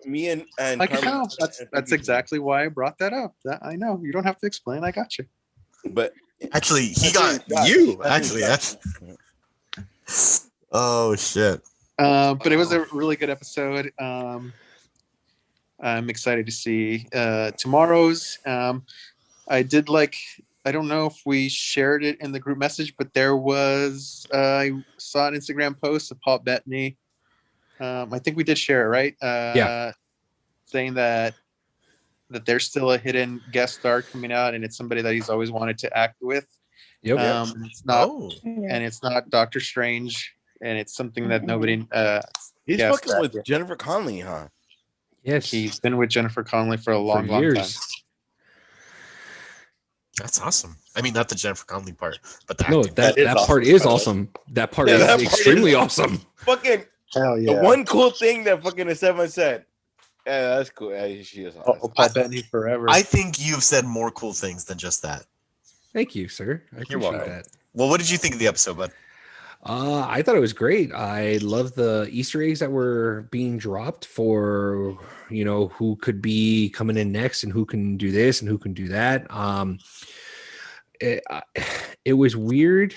Me and I can Carmen- know that's exactly why I brought that up. That I know you don't have to explain. I got you. But Actually, he That's got it, you. that's it. Actually, oh shit. But it was a really good episode. I'm excited to see tomorrow's. I did like. I don't know if we shared it in the group message, but there was. I saw an Instagram post of Paul Bettany. I think we did share it, right? Yeah. Saying that there's still a hidden guest star coming out, and it's somebody that he's always wanted to act with. Yep. And it's not, Oh, and it's not Doctor Strange, and it's something that nobody. he's guessed fucking that with yet. Jennifer Connelly, huh? Yes. He's been with Jennifer Connelly for a long, for long time. years. that's awesome. I mean, not the Jennifer Connelly part, but the No, acting. that is part awesome, is by the way. awesome. That part Yeah, is that part extremely is- awesome. Fucking Hell the yeah! one cool thing that fucking Esteban said. Yeah, that's cool. Yeah, she is awesome. Paul Bettany forever. I think you've said more cool things than just that. Thank you, sir. I You're appreciate welcome. that. Well, what did you think of the episode, bud? I thought it was great. I love the Easter eggs that were being dropped for, who could be coming in next and who can do this and who can do that. It was weird.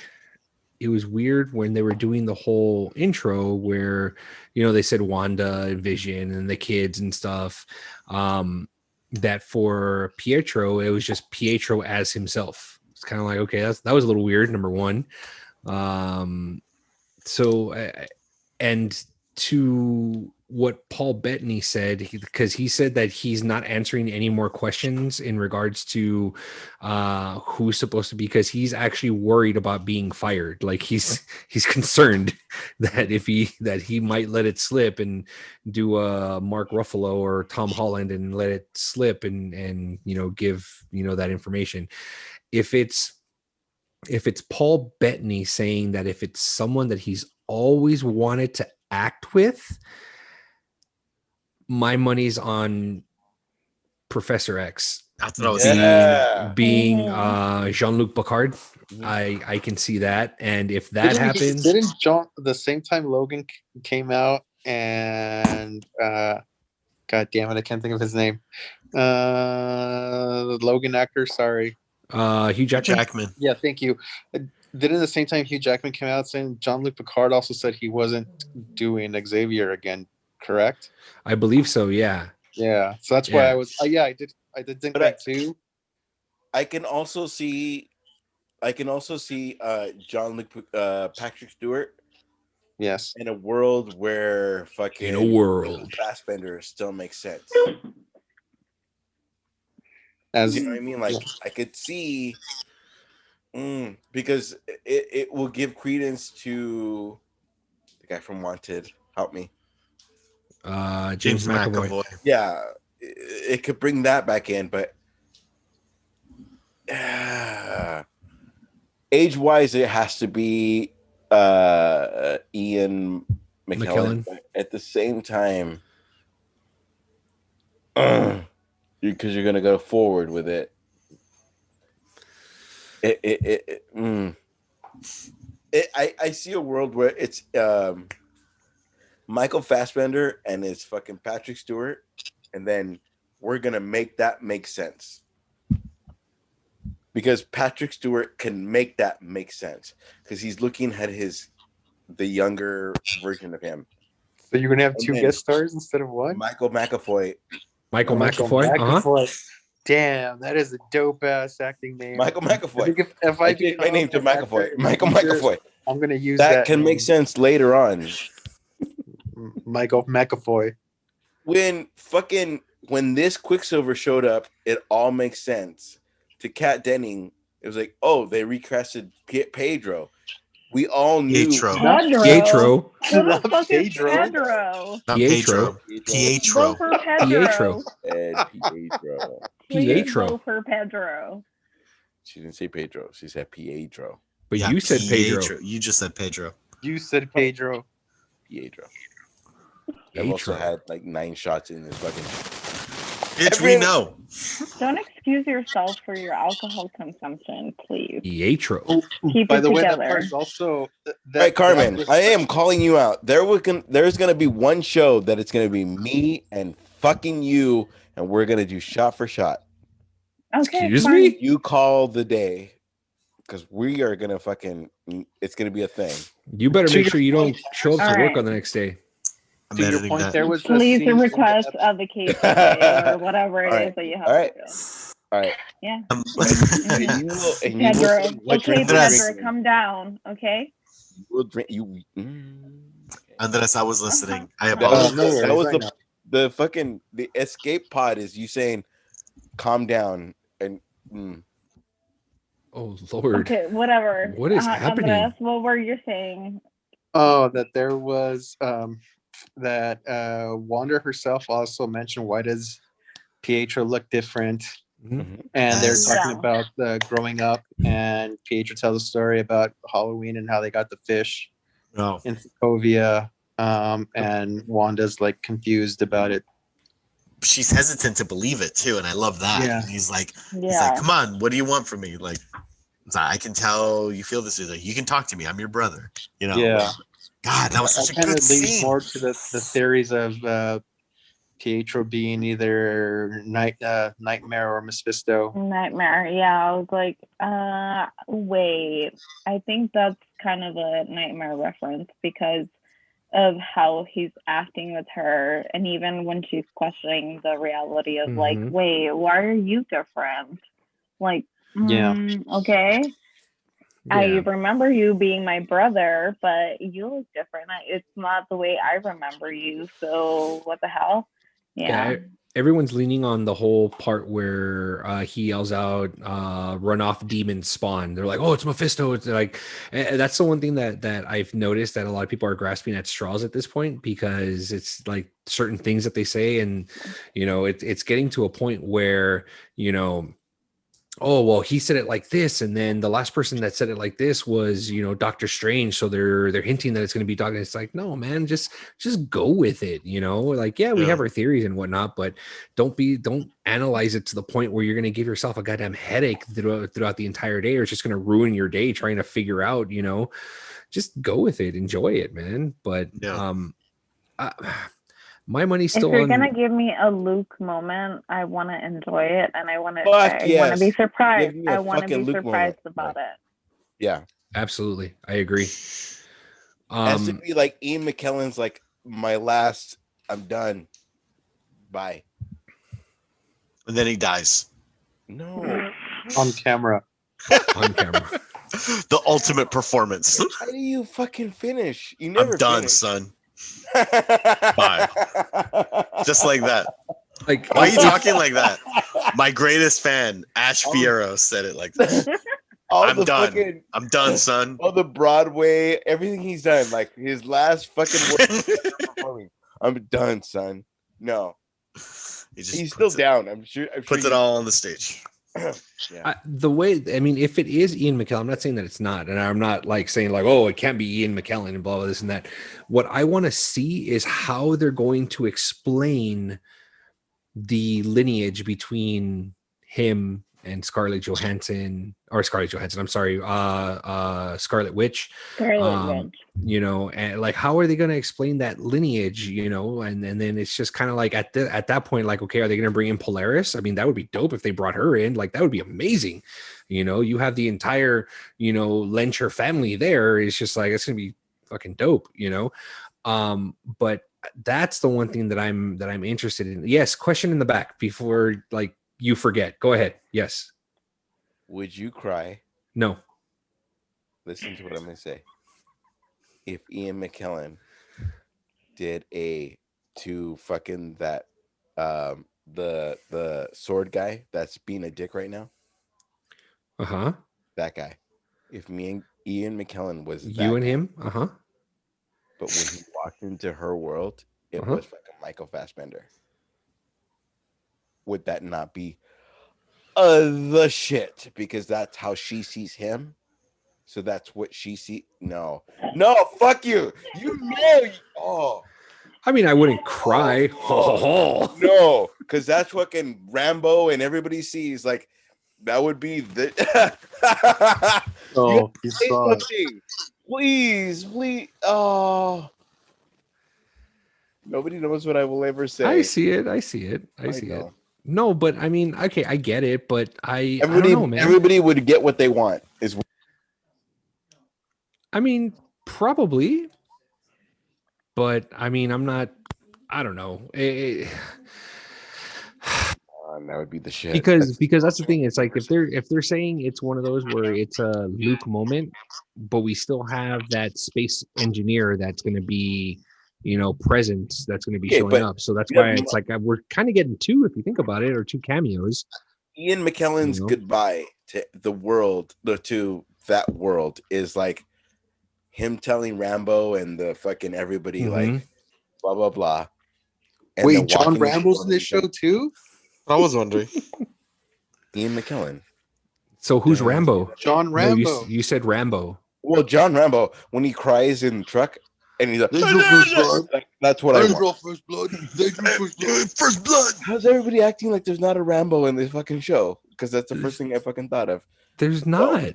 It was weird when they were doing the whole intro where, they said Wanda and Vision and the kids and stuff. That for Pietro, it was just Pietro as himself. It's kind of like, okay, that was a little weird. Number one. And to what Paul Bettany said, because he said that he's not answering any more questions in regards to who's supposed to be, because he's actually worried about being fired. Like he's concerned that he might let it slip and do a Mark Ruffalo or Tom Holland and let it slip and give that information. If it's Paul Bettany saying that if it's someone that he's always wanted to act with, my money's on Professor X. That's what I was Being Yeah. Jean-Luc Picard. I can see that. And if that Didn't happens, didn't John the same time Logan came out and God damn it, I can't think of his name. The Logan actor, sorry. Hugh Jackman. Yeah, thank you. Didn't the same time Hugh Jackman came out saying Jean-Luc Picard also said he wasn't doing Xavier again, correct? I believe so, yeah. Yeah, so that's why Yeah. I was. I did think But that too. I can also see John Patrick Stewart Yes, in a world where fucking In a world. Fassbender still makes sense. as You know what I mean? Like I could see because it will give credence to the guy from Wanted. Help me. James McAvoy. Yeah, it could bring that back in, but age-wise, it has to be Ian McKellen. But at the same time, because you're gonna go forward with it. I see a world where it's Michael Fassbender and it's fucking Patrick Stewart, and then we're gonna make that make sense because Patrick Stewart can make that make sense because he's looking at the younger version of him. So you're gonna have And two then guest stars instead of one? Michael McAvoy. Michael McAvoy. Damn, that is a dope ass acting name. Michael I McAvoy. think if I changed my become name to an actor McAvoy. in the Michael future, McAvoy. I'm gonna use That can name. make sense later on. Michael McAvoy. When this Quicksilver showed up, it all makes sense. To Kat Denning, it was like, oh, they recasted Pedro. We all knew Pietro. Pietro. Who the Not fuck is Pedro. Pedro? Not Pietro. Pietro. Vote for Pedro. Pietro. Pedro. Please Pietro. vote for Pedro. She didn't say Pedro. She said Pietro. But Yeah, you said Pedro. You just said Pedro. You said Pedro. Pietro. I've also Pietro. had like 9 shots in this fucking. Bitch, we know. Don't excuse yourself for your alcohol consumption, please. Pietro. Keep By it the way, that together. part's also. All right, Carmen, I am calling you out. There's gonna be one show that it's gonna be me and fucking you, and we're gonna do shot for shot. Okay, Excuse fine. me? You call the day, because we are gonna fucking. It's gonna be a thing. You better To make your sure you don't show up to All work right. on the next day. I'm To your editing point, that. there was a Please scene from the request episode- a vacation or whatever it All is right. that you have All right. to do. All right. Yeah. And you will Pedro. say what Okay, drink you're Andres. Pedro, drinking. come down. Okay. You will drink. Andres, I was listening. I That apologize. was, no worries, that was I know. the escape pod is you saying, calm down and. Oh Lord. Okay, whatever. What is happening? Andres, what were you saying? Oh, that there was that Wanda herself also mentioned, why does Pietro look different? Mhm. And they're Yes. talking Yeah. about growing up, and Pietro tells a story about Halloween and how they got the fish No. in Sokovia, and Wanda's like confused about it. She's hesitant to believe it too, and I love that. Yeah. And he's like, Yeah. come on, what do you want from me? Like, I can tell you feel this. He's like, you can talk to me. I'm your brother. You know. Yeah. God, that was such a kind good of leads scene. more to the theories of Pietro being either Nightmare or Mephisto. Nightmare. Yeah, I was like, wait. I think that's kind of a Nightmare reference because of how he's acting with her, and even when she's questioning the reality of like, Mhm. wait, why are you different? Like, Yeah. okay. I Yeah. remember you being my brother, but you look different. It's not the way I remember you. So what the hell? Yeah. Everyone's leaning on the whole part where he yells out, "Run off, demon spawn." They're like, "Oh, it's Mephisto." It's like, and that's the one thing that I've noticed that a lot of people are grasping at straws at this point, because it's like certain things that they say, and it's getting to a point where oh, well, he said it like this, and then the last person that said it like this was, Doctor Strange. So they're hinting that it's going to be Doctor. It's like, no, man, just go with it. Like, yeah, we have our theories and whatnot, but don't analyze it to the point where you're going to give yourself a goddamn headache throughout the entire day, or it's just going to ruin your day trying to figure out. Just go with it, enjoy it, man. But my money's still if you're on. gonna give me a Luke moment, I want to enjoy it, and I want to. Fuck I yes. want to be surprised. Give me a I want to fucking be Luke surprised moment. about it. Yeah. Absolutely, I agree. Has to be like Ian McKellen's like, my last, I'm done. Bye. And then he dies. No. On camera. On camera. The ultimate performance. How do you fucking finish? You never I'm done, finish. son. Bye. Just like that. Like, Why are you talking like that? My greatest fan, Ash Fierro, said it like this. I'm done. I'm done, son. All the Broadway, everything he's done, like his last fucking work. I'm done, son. No, he's still down. I'm sure. Puts it all on the stage. Yeah. If it is Ian McKellen, I'm not saying that it's not, and I'm not like saying like, oh, it can't be Ian McKellen and blah blah this and that. What I want to see is how they're going to explain the lineage between him and Scarlett Johansson. I'm sorry, Scarlet Witch. Scarlet Witch. You know, and like, how are they going to explain that lineage? You know, and then it's just kind of like at that point, like, okay, are they going to bring in Polaris? I mean, that would be dope if they brought her in. Like, that would be amazing. You know, you have the entire, you know, Lencher family there. It's just like, it's going to be fucking dope. You know, but that's the one thing that I'm interested in. Yes, question in the back before like you forget. Go ahead. Yes. Would you cry? No. Listen to what I'm gonna say. If Ian McKellen did to fucking that the sword guy that's being a dick right now. That guy. If me and Ian McKellen was you and him, but when he walked into her world, it was fucking Michael Fassbender. Would that not be the shit? Because that's how she sees him. So that's what she sees. No, fuck you. You know. Oh, I mean, I wouldn't cry. No, because that's fucking Rambo, and everybody sees like that would be the. Oh, you saw it. Please. Oh, nobody knows what I will ever say. I see it. I see it. No, but I mean, okay, I get it, but I don't know, man. Everybody would get what they want. I mean, probably, but I mean, I don't know. That would be the shit. Because that's the thing. It's like if they're saying it's one of those where it's a Luke moment, but we still have that space engineer that's going to be, you know, present, that's going to be showing up. So that's why it's like we're kind of getting two, if you think about it, or two cameos. Ian McKellen's goodbye to the world, to that world, is like him telling Rambo and the fucking everybody like blah blah blah. And wait, John Rambo's in this show too? I was wondering. Ian McKellen. So who's Rambo? John Rambo. No, you said Rambo. Well, John Rambo, when he cries in the truck and he's like, that's what I want. First blood. First blood. How's everybody acting like there's not a Rambo in this fucking show? Because that's the first thing I fucking thought of. There's not.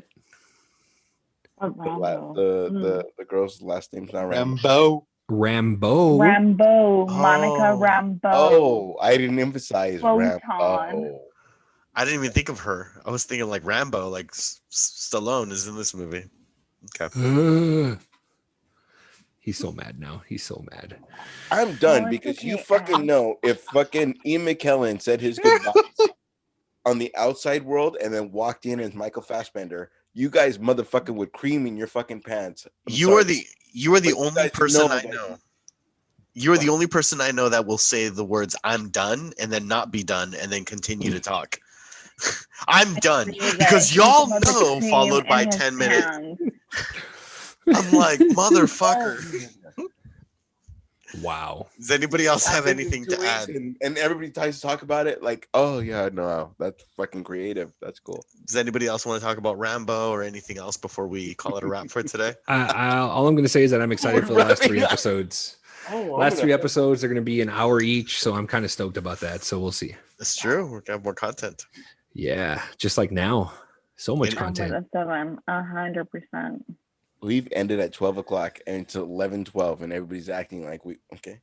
The girl's last name's not Rambo. Monica Rambo. Oh, I didn't emphasize Photon. Rambo. I didn't even think of her. I was thinking like Rambo, like Stallone is in this movie. Okay. He's so mad now. He's so mad. I'm done because you fucking know if fucking Ian McKellen said his goodbyes on the outside world and then walked in as Michael Fassbender, you guys motherfucking would cream in your fucking pants. You are the only person I know. You are the only person I know that will say the words "I'm done" and then not be done and then continue to talk. I'm done because y'all know, followed by 10 minutes. I'm like, motherfucker. Wow. Does anybody else have anything to add? And everybody tries to talk about it like, oh yeah, no, that's fucking creative. That's cool. Does anybody else want to talk about Rambo or anything else before we call it a wrap for today? All I'm going to say is that I'm excited for the last 3 episodes. Last 3 episodes are going to be an hour each, so I'm kind of stoked about that. So we'll see. That's true. We're going to have more content. Yeah, just like now. So much content. 100%. We've ended at 12 o'clock and it's 11:12 and everybody's acting like okay.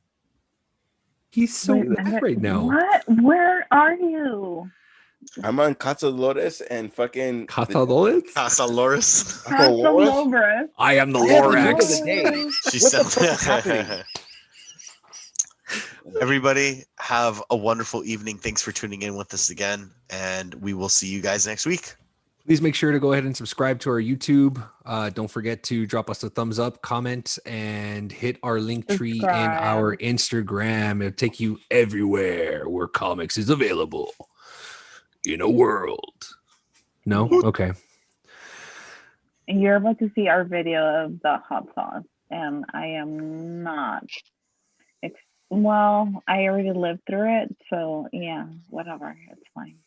He's so mad right now. What? Where are you? I'm on Casa Dolores and fucking Casa Dolores? Casa Loris. I am the Lorax. She said Everybody have a wonderful evening. Thanks for tuning in with us again, and we will see you guys next week. Please make sure to go ahead and subscribe to our YouTube. Don't forget to drop us a thumbs up, comment, and hit our link tree in our Instagram. It'll take you everywhere where comics is available in a world. No? Okay. You're about to see our video of the hot sauce, and I am not. Well, I already lived through it, so yeah, whatever. It's fine.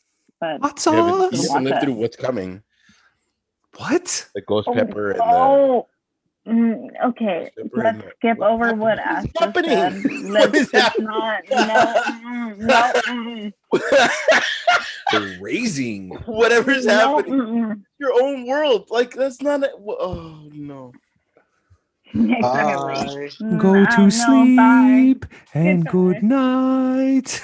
But hot sauce. You haven't lived through what's coming. What? The ghost pepper and okay. Let's skip over what Astro said. Let's just not. No. Raising. whatever's No, happening, mm-mm. your own world. Like that's not. Oh no. Exactly. Bye. Go to No, bye. sleep and Goodbye. good night.